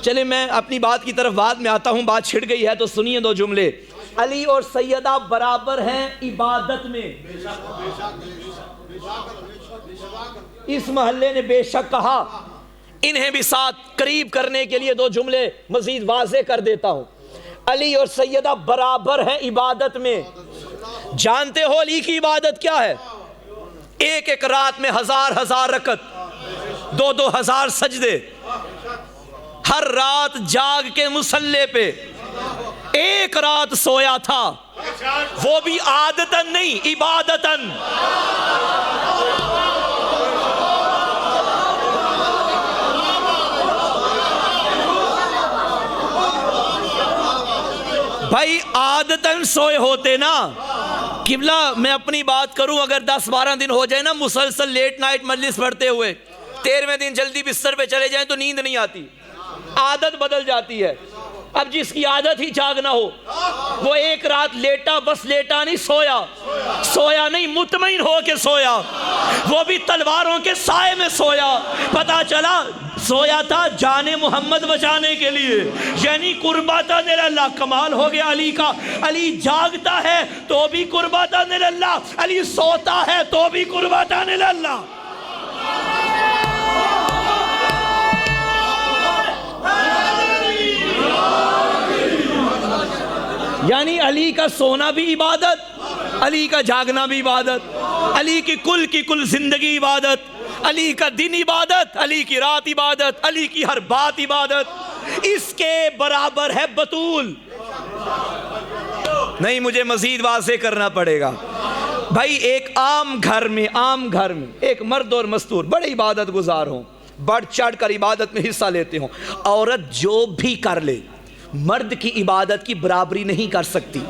چلے میں اپنی بات کی طرف بعد میں آتا ہوں، بات چھڑ گئی ہے تو سنیے دو جملے۔ علی اور سیدہ برابر ہیں عبادت میں۔ اس محلے نے بے شک کہا، انہیں بھی ساتھ قریب کرنے کے لیے دو جملے مزید واضح کر دیتا ہوں۔ علی اور سیدہ برابر ہیں عبادت میں۔ جانتے ہو علی کی عبادت کیا ہے؟ ایک ایک رات میں 1000 رکعت، 2000 سجدے، ہر رات جاگ کے مصلی پہ ایک رات سویا تھا، وہ بھی عادتاً نہیں عبادتاً۔ بھائی عادتاً سوئے ہوتے نا، قبلہ میں اپنی بات کروں، اگر 10-12 دن ہو جائے نا مسلسل لیٹ نائٹ مجلس پڑھتے ہوئے، 13ویں دن جلدی بستر پہ چلے جائیں تو نیند نہیں آتی، عادت بدل جاتی ہے۔ اب جس کی عادت ہی جاگنا ہو، وہ ایک رات لیٹا، بس لیٹا نہیں، سویا نہیں، مطمئن ہو کے سویا، وہ بھی تلواروں کے سائے میں سویا۔ پتا چلا سویا تھا جان محمد بچانے کے لیے، یعنی قربات اللہ۔ کمال ہو گیا علی کا، علی جاگتا ہے تو بھی قربات اللہ، علی سوتا ہے تو بھی قربات اللہ۔ یعنی علی کا سونا بھی عبادت، علی کا جاگنا بھی عبادت، علی کی کل زندگی عبادت، علی کا دن عبادت، علی کی رات عبادت، علی کی ہر بات عبادت۔ اس کے برابر ہے بطول۔ نہیں، مجھے مزید واضح کرنا پڑے گا۔ بھائی ایک عام گھر میں ایک مرد اور مستور بڑے عبادت گزار ہوں، بڑھ چڑھ کر عبادت میں حصہ لیتے ہوں، عورت جو بھی کر لے مرد کی عبادت کی برابری نہیں کر سکتی،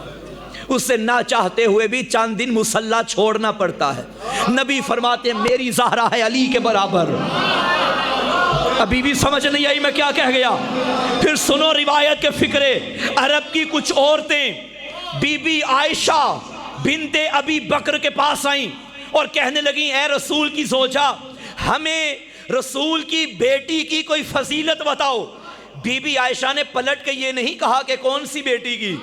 اسے نہ چاہتے ہوئے بھی چند دن مصلی چھوڑنا پڑتا ہے۔ نبی فرماتے ہیں میری زہرا ہے علی کے برابر۔ ابھی بھی سمجھ نہیں آئی میں کیا کہہ گیا؟ پھر سنو روایت کے فکرے۔ عرب کی کچھ عورتیں بی بی عائشہ بنت ابی بکر کے پاس آئیں اور کہنے لگیں اے رسول کی زوجہ، ہمیں رسول کی بیٹی کی کوئی فضیلت بتاؤ۔ بی بی عائشہ نے پلٹ کے یہ نہیں کہا کہ کون سی بیٹی کی،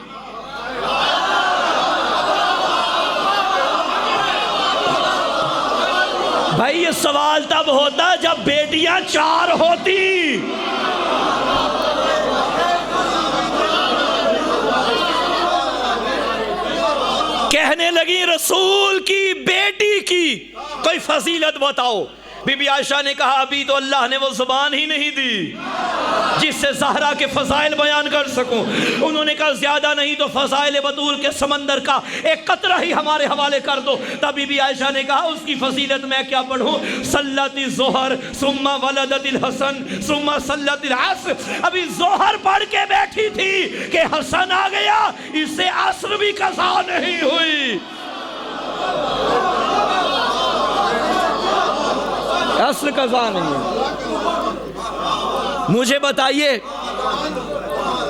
بھائی یہ سوال تب ہوتا جب بیٹیاں 4 ہوتی. کہنے لگی رسول کی بیٹی کی کوئی فضیلت بتاؤ. بی بی عائشہ نے کہا ابھی تو اللہ نے وہ زبان ہی نہیں دی جس سے زہرا کے فضائل بیان کر سکوں. انہوں نے کہا زیادہ نہیں تو فضائل بطول کے سمندر کا ایک قطرہ ہی ہمارے حوالے کر دو. تب بی بی عائشہ نے کہا اس کی فضیلت میں کیا پڑھوں. صلت الظہر ثم ولدت الحسن ثم صلت العصر. ابھی ظہر پڑھ کے بیٹھی تھی کہ حسن آ گیا, اس سے عصر بھی قضا نہیں ہوئی. عصر قضا نہیں ہے. مجھے بتائیے,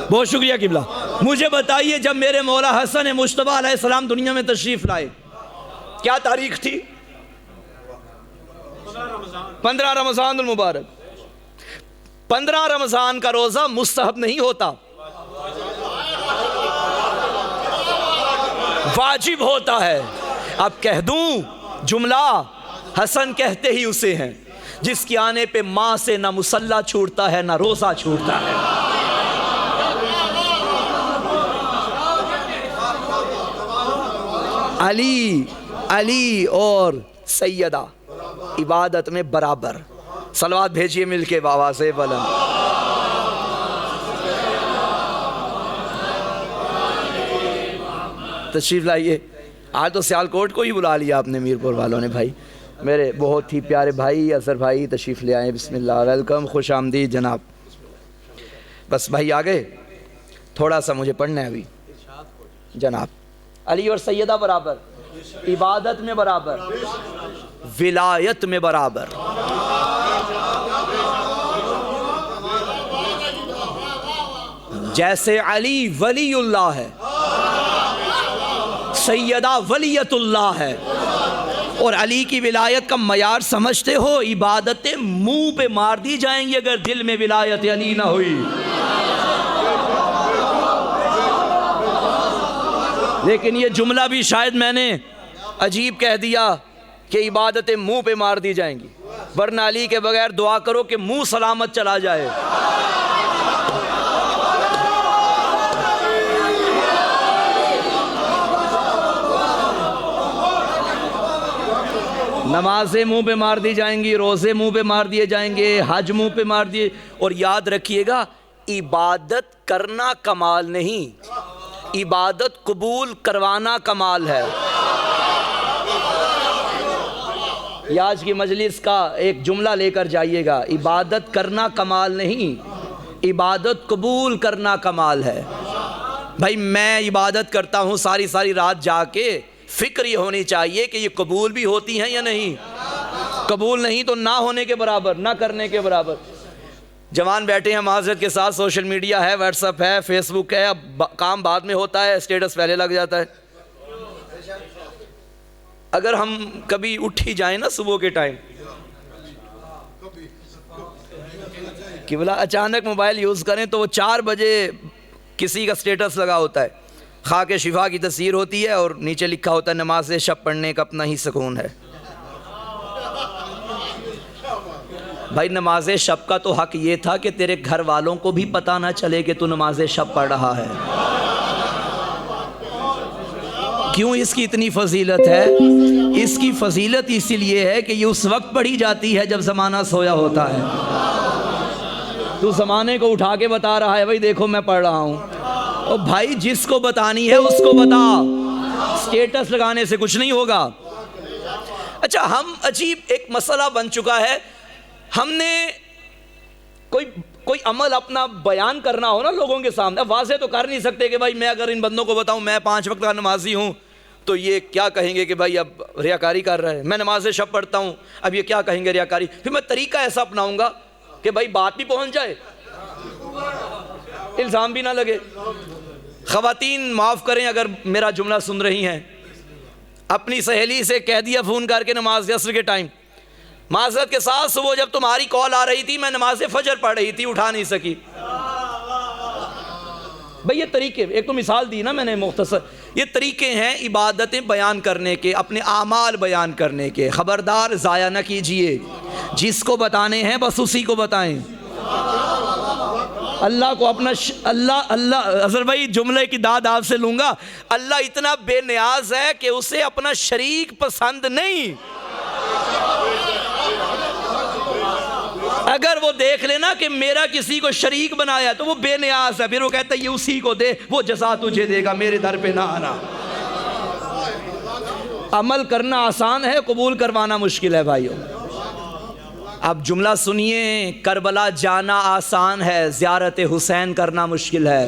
بہت شکریہ قبلہ, مجھے بتائیے جب میرے مولا حسن مجتبیٰ علیہ السلام دنیا میں تشریف لائے کیا تاریخ تھی؟ 15 رمضان المبارک. 15 رمضان کا روزہ مستحب نہیں ہوتا, واجب ہوتا ہے. اب کہہ دوں جملہ حسن کہتے ہی اسے ہیں جس کے آنے پہ ماں سے نہ مصلی چھوٹتا ہے نہ روزہ چھوٹتا ہے. علی اور سیدہ عبادت میں برابر. صلوات بھیجئے مل کے بابا سے بلند. تشریف لائیے. آج تو سیالکوٹ کو ہی بلا لیا آپ نے, میرپور والوں نے. بھائی میرے بہت ہی پیارے بھائی اظہر بھائی تشریف لے آئے. بسم اللہ, ویلکم, خوش آمدید جناب. بس بھائی آگے تھوڑا سا مجھے پڑھنا ہے ابھی. جناب علی اور سیدہ برابر, عبادت میں برابر, ولایت میں برابر. جیسے علی ولی اللہ ہے, سیدہ ولیت اللہ ہے. اور علی کی ولایت کا معیار سمجھتے ہو, عبادتیں منہ پہ مار دی جائیں گی اگر دل میں ولایت علی نہ ہوئی. لیکن یہ جملہ بھی شاید میں نے عجیب کہہ دیا کہ عبادتیں منہ پہ مار دی جائیں گی, ورنہ علی کے بغیر دعا کرو کہ منہ سلامت چلا جائے. نمازیں منہ پہ مار دی جائیں گی, روزے منہ پہ مار دیے جائیں گے, حج منہ پہ مار دیے. اور یاد رکھیے گا عبادت کرنا کمال نہیں, عبادت قبول کروانا کمال ہے. یہ آج کی مجلس کا ایک جملہ لے کر جائیے گا, عبادت کرنا کمال نہیں, عبادت قبول کرنا کمال ہے. بھائی میں عبادت کرتا ہوں ساری رات جا کے, فکر یہ ہونی چاہیے کہ یہ قبول بھی ہوتی ہیں یا نہیں. قبول نہیں تو نہ ہونے کے برابر, نہ کرنے کے برابر. جوان بیٹھے ہیں معذرت کے ساتھ, سوشل میڈیا ہے, واٹس ایپ ہے, فیس بک ہے, اب کام بعد میں ہوتا ہے, اسٹیٹس پہلے لگ جاتا ہے. اگر ہم کبھی اٹھ ہی جائیں نا صبح کے ٹائم, قبلہ اچانک موبائل یوز کریں تو وہ 4 بجے کسی کا اسٹیٹس لگا ہوتا ہے, خاک شفا کی تصویر ہوتی ہے اور نیچے لکھا ہوتا ہے نماز شب پڑھنے کا اپنا ہی سکون ہے. بھائی نماز شب کا تو حق یہ تھا کہ تیرے گھر والوں کو بھی پتہ نہ چلے کہ تو نماز شب پڑھ رہا ہے. کیوں اس کی اتنی فضیلت ہے؟ اس کی فضیلت اسی لیے ہے کہ یہ اس وقت پڑھی جاتی ہے جب زمانہ سویا ہوتا ہے. تو زمانے کو اٹھا کے بتا رہا ہے بھائی دیکھو میں پڑھ رہا ہوں. اور بھائی جس کو بتانی ہے اس کو بتا, سٹیٹس لگانے سے کچھ نہیں ہوگا. اچھا ہم عجیب ایک مسئلہ بن چکا ہے, ہم نے کوئی عمل اپنا بیان کرنا ہو نا لوگوں کے سامنے, واضح تو کر نہیں سکتے کہ بھائی میں اگر ان بندوں کو بتاؤں میں 5 وقت کا نمازی ہوں تو یہ کیا کہیں گے کہ بھائی اب ریاکاری کر رہا ہے. میں نماز شب پڑھتا ہوں, اب یہ کیا کہیں گے ریاکاری. پھر میں طریقہ ایسا اپناؤں گا کہ بھائی بات بھی پہنچ جائے, الزام بھی نہ لگے. خواتین معاف کریں اگر میرا جملہ سن رہی ہیں, اپنی سہیلی سے کہہ دیا فون کر کے نماز عصر کے ٹائم, معذرت کے ساتھ صبح جب تمہاری کال آ رہی تھی میں نماز فجر پڑھ رہی تھی, اٹھا نہیں سکی. بھئی یہ طریقے، ایک تو مثال دی نا میں نے مختصر، یہ طریقے ہیں عبادتیں بیان کرنے کے، اپنے اعمال بیان کرنے کے. خبردار ضائع نہ کیجئے، جس کو بتانے ہیں بس اسی کو بتائیں. اللہ کو اپنا اللہ اظہر بھائی جملے کی داد آپ سے لوں گا، اللہ اتنا بے نیاز ہے کہ اسے اپنا شریک پسند نہیں. اگر وہ دیکھ لینا کہ میرا کسی کو شریک بنایا تو وہ بے نیاز ہے، پھر وہ کہتا ہے یہ اسی کو دے، وہ جزا تجھے دے گا، میرے در پہ نہ آنا. عمل کرنا آسان ہے، قبول کروانا مشکل ہے بھائیو. اب جملہ سنیے، کربلا جانا آسان ہے، زیارت حسین کرنا مشکل ہے.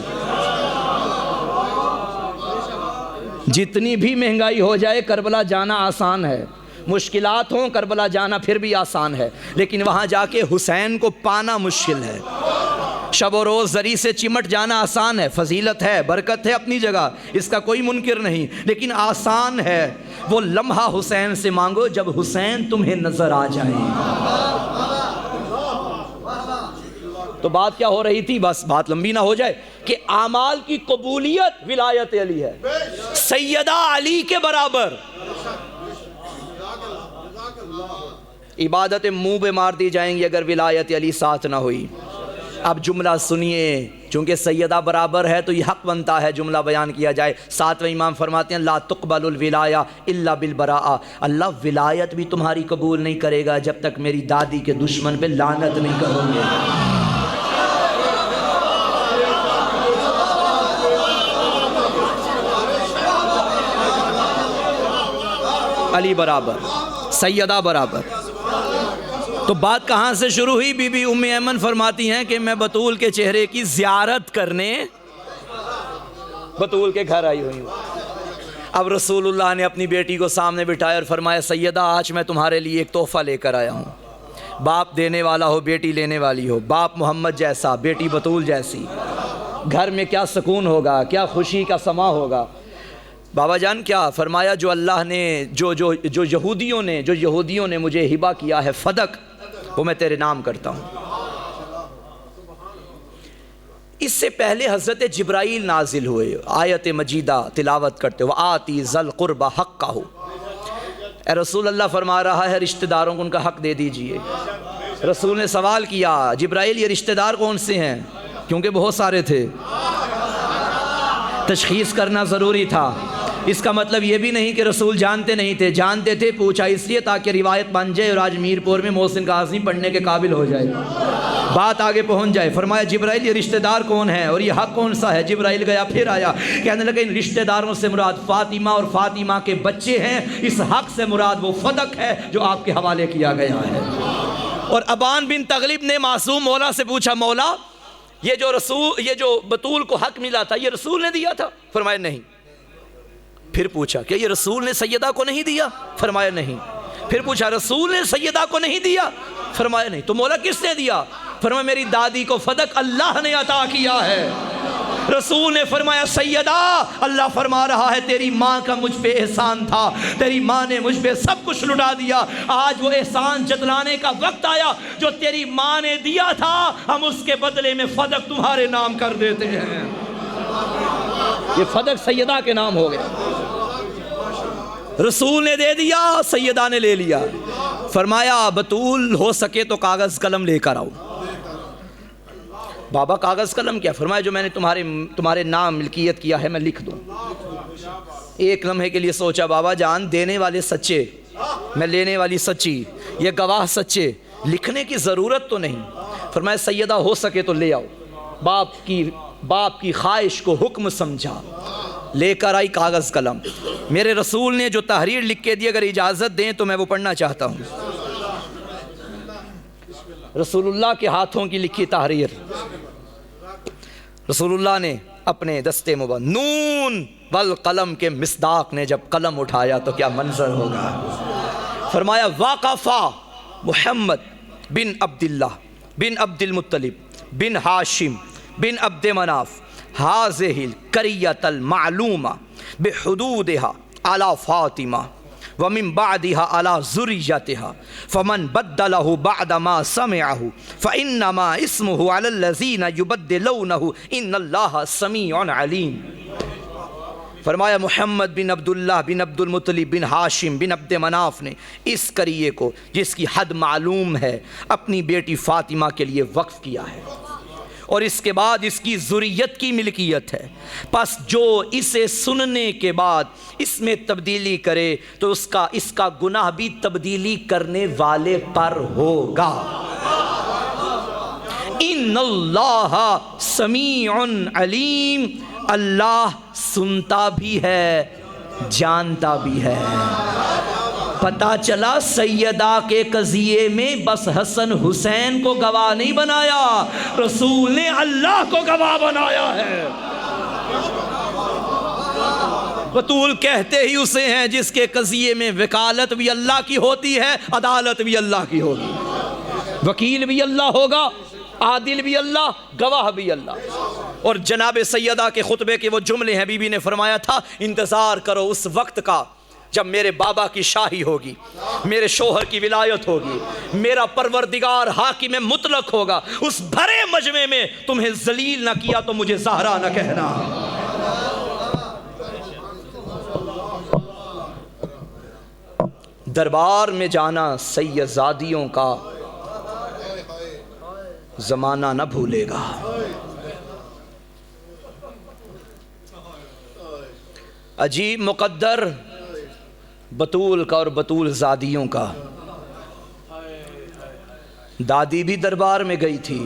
جتنی بھی مہنگائی ہو جائے کربلا جانا آسان ہے، مشکلات ہوں کربلا جانا پھر بھی آسان ہے، لیکن وہاں جا کے حسین کو پانا مشکل ہے. شب و روز زری سے چمٹ جانا آسان ہے، فضیلت ہے، برکت ہے اپنی جگہ، اس کا کوئی منکر نہیں، لیکن آسان ہے وہ لمحہ حسین سے مانگو جب حسین تمہیں نظر آ جائیں. تو بات کیا ہو رہی تھی، بس بات لمبی نہ ہو جائے، کہ اعمال کی قبولیت ولایت علی ہے، سیدہ علی کے برابر. عبادتیں منہ پہ مار دی جائیں گی اگر ولایت علی ساتھ نہ ہوئی. اب جملہ سنیے، چونکہ سیدہ برابر ہے تو یہ حق بنتا ہے جملہ بیان کیا جائے. ساتویں امام فرماتے ہیں لا تقبل الولایہ الا بالبراء، اللہ ولایت بھی تمہاری قبول نہیں کرے گا جب تک میری دادی کے دشمن پہ لعنت نہیں کرو گے. علی برابر، سیدہ برابر. تو بات کہاں سے شروع ہوئی؟ بی بی ام ایمن فرماتی ہیں کہ میں بطول کے چہرے کی زیارت کرنے بطول کے گھر آئی ہوئی ہوں. اب رسول اللہ نے اپنی بیٹی کو سامنے بٹھایا اور فرمایا سیدہ آج میں تمہارے لیے ایک تحفہ لے کر آیا ہوں. باپ دینے والا ہو، بیٹی لینے والی ہو، باپ محمد جیسا، بیٹی بطول جیسی. گھر میں کیا سکون ہوگا، کیا خوشی کا سما ہوگا. بابا جان کیا فرمایا، جو اللہ نے جو یہودیوں نے مجھے ہبہ کیا ہے فدق، وہ میں تیرے نام کرتا ہوں. اس سے پہلے حضرت جبرائیل نازل ہوئے، آیت مجیدہ تلاوت کرتے ہو آتی ذل قربہ حقہ. اے رسول اللہ فرما رہا ہے رشتہ داروں کو ان کا حق دے دیجئے. رسول نے سوال کیا جبرائیل یہ رشتہ دار کون سے ہیں، کیونکہ بہت سارے تھے، تشخیص کرنا ضروری تھا. اس کا مطلب یہ بھی نہیں کہ رسول جانتے نہیں تھے، جانتے تھے، پوچھا اس لیے تاکہ روایت بن جائے اور آج میر پور میں محسن قاسمی پڑھنے کے قابل ہو جائے، بات آگے پہنچ جائے. فرمایا جبرائیل یہ رشتہ دار کون ہے اور یہ حق کون سا ہے. جبرائیل گیا پھر آیا، کہنے لگا ان رشتہ داروں سے مراد فاطمہ اور فاطمہ کے بچے ہیں، اس حق سے مراد وہ فدق ہے جو آپ کے حوالے کیا گیا ہے. اور ابان بن تغلب نے معصوم مولا سے پوچھا مولا یہ جو بطول کو حق ملا تھا یہ رسول نے دیا تھا؟ فرمایا نہیں. پھر پوچھا کہ یہ رسول نے سیدہ کو نہیں دیا؟ فرمایا نہیں. پھر پوچھا رسول نے سیدہ کو نہیں دیا؟ فرمایا نہیں. تو مولا کس نے دیا؟ فرمایا میری دادی کو فدق اللہ نے عطا کیا ہے. رسول نے فرمایا سیدہ اللہ فرما رہا ہے تیری ماں کا مجھ پہ احسان تھا، تیری ماں نے مجھ پہ سب کچھ لٹا دیا، آج وہ احسان جتلانے کا وقت آیا، جو تیری ماں نے دیا تھا ہم اس کے بدلے میں فدق تمہارے نام کر دیتے ہیں. یہ فدق سیدہ کے نام ہو گیا، رسول نے دے دیا، سیدہ نے لے لیا. فرمایا بطول ہو سکے تو کاغذ قلم لے کر آؤ. بابا کاغذ قلم کیا؟ فرمایا جو میں نے تمہارے نام ملکیت کیا ہے میں لکھ دوں. ایک لمحے کے لیے سوچا بابا جان دینے والے سچے، میں لینے والی سچی، یہ گواہ سچے، لکھنے کی ضرورت تو نہیں. فرمایا سیدہ ہو سکے تو لے آؤ. باپ کی خواہش کو حکم سمجھا، لے کر آئی کاغذ قلم. میرے رسول نے جو تحریر لکھ کے دی اگر اجازت دیں تو میں وہ پڑھنا چاہتا ہوں. رسول اللہ کے ہاتھوں کی لکھی تحریر، رسول اللہ نے اپنے دستے مبارک نون والقلم کے مصداق نے جب قلم اٹھایا تو کیا منظر ہوگا. فرمایا وقفا محمد بن عبداللہ بن عبد المطلب بن ہاشم بن عبد مناف هذه القرية المعلومة بحدودها على فاطمة وَمِن بَعْدِهَا عَلَى ذُرِّيَّتِهَا فَمَن بَدَّلَهُ بَعْدَ مَا سَمِعَهُ فَإِنَّمَا اسْمُهُ عَلَى الَّذِينَ يُبَدِّلُونَهُ إِنَّ اللَّهَ سَمِيعٌ عَلِيمٌ۔ فرمایا محمد بن عبداللہ بن عبد المطلب بن ہاشم بن عبد مناف نے اس قریے کو جس کی حد معلوم ہے اپنی بیٹی فاطمہ کے لیے وقف کیا ہے، اور اس کے بعد اس کی ذریت کی ملکیت ہے، پس جو اسے سننے کے بعد اس میں تبدیلی کرے تو اس کا گناہ بھی تبدیلی کرنے والے پر ہوگا۔ ان اللہ سمیع علیم، اللہ سنتا بھی ہے جانتا بھی ہے۔ پتہ چلا سیدہ کے قضیے میں بس حسن حسین کو گواہ نہیں بنایا، رسول نے اللہ کو گواہ بنایا ہے۔ بطول کہتے ہی اسے ہیں جس کے قضیے میں وکالت بھی اللہ کی ہوتی ہے، عدالت بھی اللہ کی ہوگی، وکیل بھی اللہ ہوگا، عادل بھی اللہ، گواہ بھی اللہ۔ اور جناب سیدہ کے خطبے کے وہ جملے ہیں، بی بی نے فرمایا تھا انتظار کرو اس وقت کا جب میرے بابا کی شاہی ہوگی، میرے شوہر کی ولایت ہوگی، میرا پروردگار حاکم مطلق ہوگا، اس بھرے مجمع میں تمہیں ذلیل نہ کیا تو مجھے زہرا نہ کہنا۔ دربار میں جانا سیدزادیوں کا زمانہ نہ بھولے گا۔ عجیب مقدر بطول کا اور بطول زادیوں کا۔ دادی بھی دربار میں گئی تھی،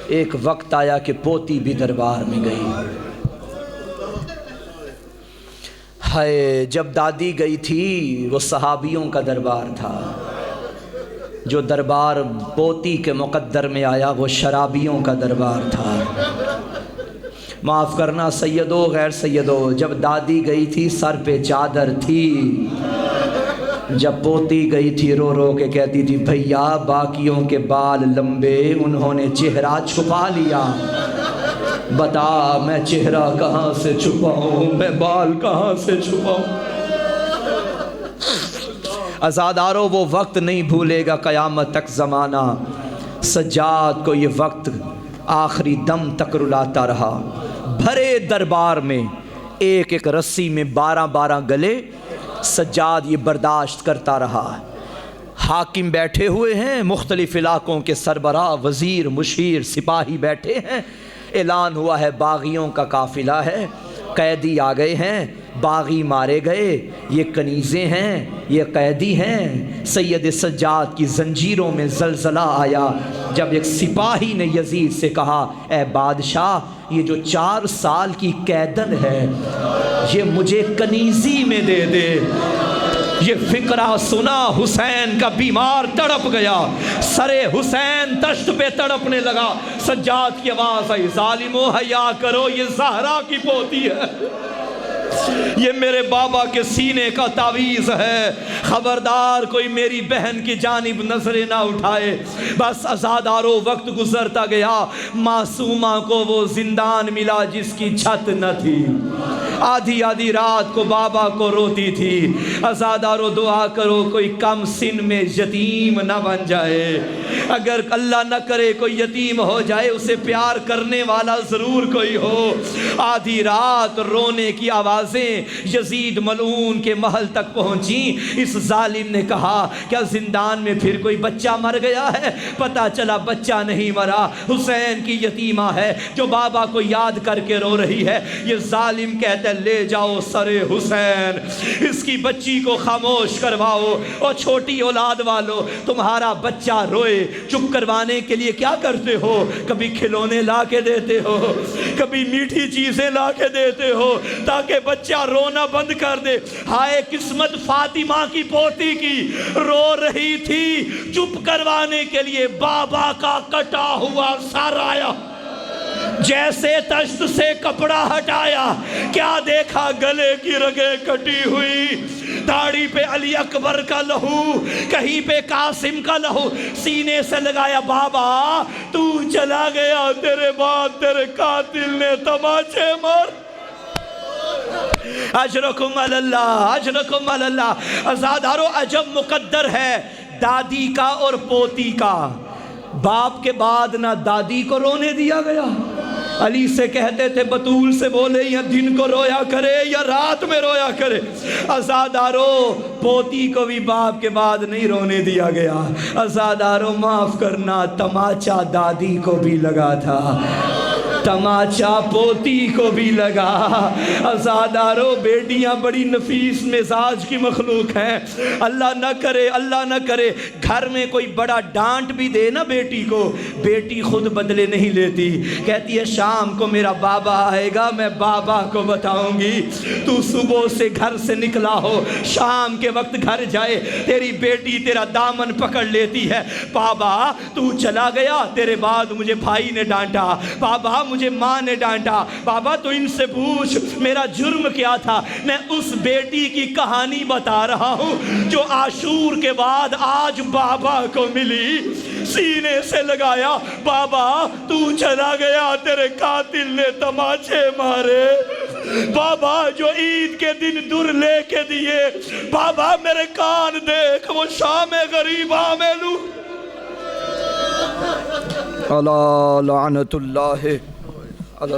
ایک وقت آیا کہ پوتی بھی دربار میں گئی۔ ہائے، جب دادی گئی تھی وہ صحابیوں کا دربار تھا، جو دربار پوتی کے مقدر میں آیا وہ شرابیوں کا دربار تھا۔ معاف کرنا سیدو غیر سیدو، جب دادی گئی تھی سر پہ چادر تھی، جب پوتی گئی تھی رو رو کے کہتی تھی بھیا باقیوں کے بال لمبے انہوں نے چہرہ چھپا لیا، بتا میں چہرہ کہاں سے چھپاؤں، میں بال کہاں سے چھپاؤں۔ عزادارو وہ وقت نہیں بھولے گا قیامت تک زمانہ، سجاد کو یہ وقت آخری دم تک رلاتا رہا۔ بھرے دربار میں ایک ایک رسی میں 12 گلے، سجاد یہ برداشت کرتا رہا۔ حاکم بیٹھے ہوئے ہیں، مختلف علاقوں کے سربراہ، وزیر، مشیر، سپاہی بیٹھے ہیں، اعلان ہوا ہے باغیوں کا قافلہ ہے، قیدی آ گئے ہیں، باغی مارے گئے، یہ کنیزیں ہیں، یہ قیدی ہیں۔ سید سجاد کی زنجیروں میں زلزلہ آیا جب ایک سپاہی نے یزید سے کہا اے بادشاہ یہ جو 4 سال کی قیدن ہے یہ مجھے کنیزی میں دے دے۔ یہ فقرہ سنا حسین کا بیمار تڑپ گیا، سرے حسین تشت پہ تڑپنے لگا۔ سجاد کی آواز آئی ظالمو حیا کرو، یہ زہرا کی پوتی ہے، یہ میرے بابا کے سینے کا تعویذ ہے، خبردار کوئی میری بہن کی جانب نظریں نہ اٹھائے۔ بس عزادارو وقت گزرتا گیا، معصومہ کو وہ زندان ملا جس کی چھت نہ تھی، آدھی رات کو بابا کو روتی تھی۔ عزادارو دعا کرو کوئی کم سن میں یتیم نہ بن جائے، اگر اللہ نہ کرے کوئی یتیم ہو جائے اسے پیار کرنے والا ضرور کوئی ہو۔ آدھی رات رونے کی آوازیں یزید ملعون کے محل تک پہنچی۔ اس ظالم نے کہا کیا زندان میں پھر کوئی بچہ مر گیا ہے؟ پتہ چلا بچہ نہیں مرا، حسین کی یتیمہ ہے جو بابا کو یاد کر کے رو رہی ہے۔ یہ ظالم کہتا ہے لے جاؤ سرے حسین، اس کی بچی کو خاموش کرواؤ۔ اور چھوٹی اولاد والو تمہارا بچہ روئے چپ کروانے کے لیے کیا کرتے ہو؟ کبھی کھلونے لا کے دیتے ہو، کبھی میٹھی چیزیں لا کے دیتے ہو تاکہ بچہ رونا بند کر دے۔ ہائے قسمت فاطمہ کی پوتی کی، رو رہی تھی، چپ کروانے کے لیے بابا کا کٹا ہوا سر آیا، جیسے تشت سے کپڑا ہٹایا کیا دیکھا؟ گلے کی رگیں کٹی ہوئی، داڑھی پہ علی اکبر کا لہو، کہیں پہ قاسم کا لہو، سینے سے لگایا بابا تو چلا گیا، تیرے بعد تیرے قاتل نے تماچے مار۔ اجرکم علی اللہ، اجرکم علی اللہ۔ عزادارو عجب مقدر ہے دادی کا اور پوتی کا۔ باپ کے بعد نہ دادی کو رونے دیا گیا، علی سے کہتے تھے بطول سے بولے یا دن کو رویا کرے یا رات میں رویا کرے۔ عزادارو پوتی کو بھی باپ کے بعد نہیں رونے دیا گیا۔ عزادارو معاف کرنا، تماچا دادی کو بھی لگا تھا، تماچا پوتی کو بھی لگا۔ عزادارو بیٹیاں بڑی نفیس مزاج کی مخلوق ہیں، اللہ نہ کرے اللہ نہ کرے گھر میں کوئی بڑا ڈانٹ بھی دے نا بیٹی کو، بیٹی خود بدلے نہیں لیتی، کہتی ہے شام کو میرا بابا آئے گا میں بابا کو بتاؤں گی تو صبح سے گھر سے نکلا ہو، شام کے وقت گھر جائے تیری بیٹی تیرا دامن پکڑ لیتی ہے، بابا تو چلا گیا تیرے بعد مجھے بھائی نے ڈانٹا، بابا مجھے ماں نے ڈانٹا، بابا تو ان سے پوچھ میرا جرم کیا تھا۔ میں اس بیٹی کی کہانی بتا رہا ہوں جو عاشور کے بعد آج بابا کو ملی، سینے سے لگایا، بابا تو چلا گیا تیرے قاتل نے تماچے مارے، بابا جو عید کے دن در لے کے دیے، بابا میرے کان دیکھ وہ شام غریبہ میں لوں۔ اللہ لعنت اللہ علی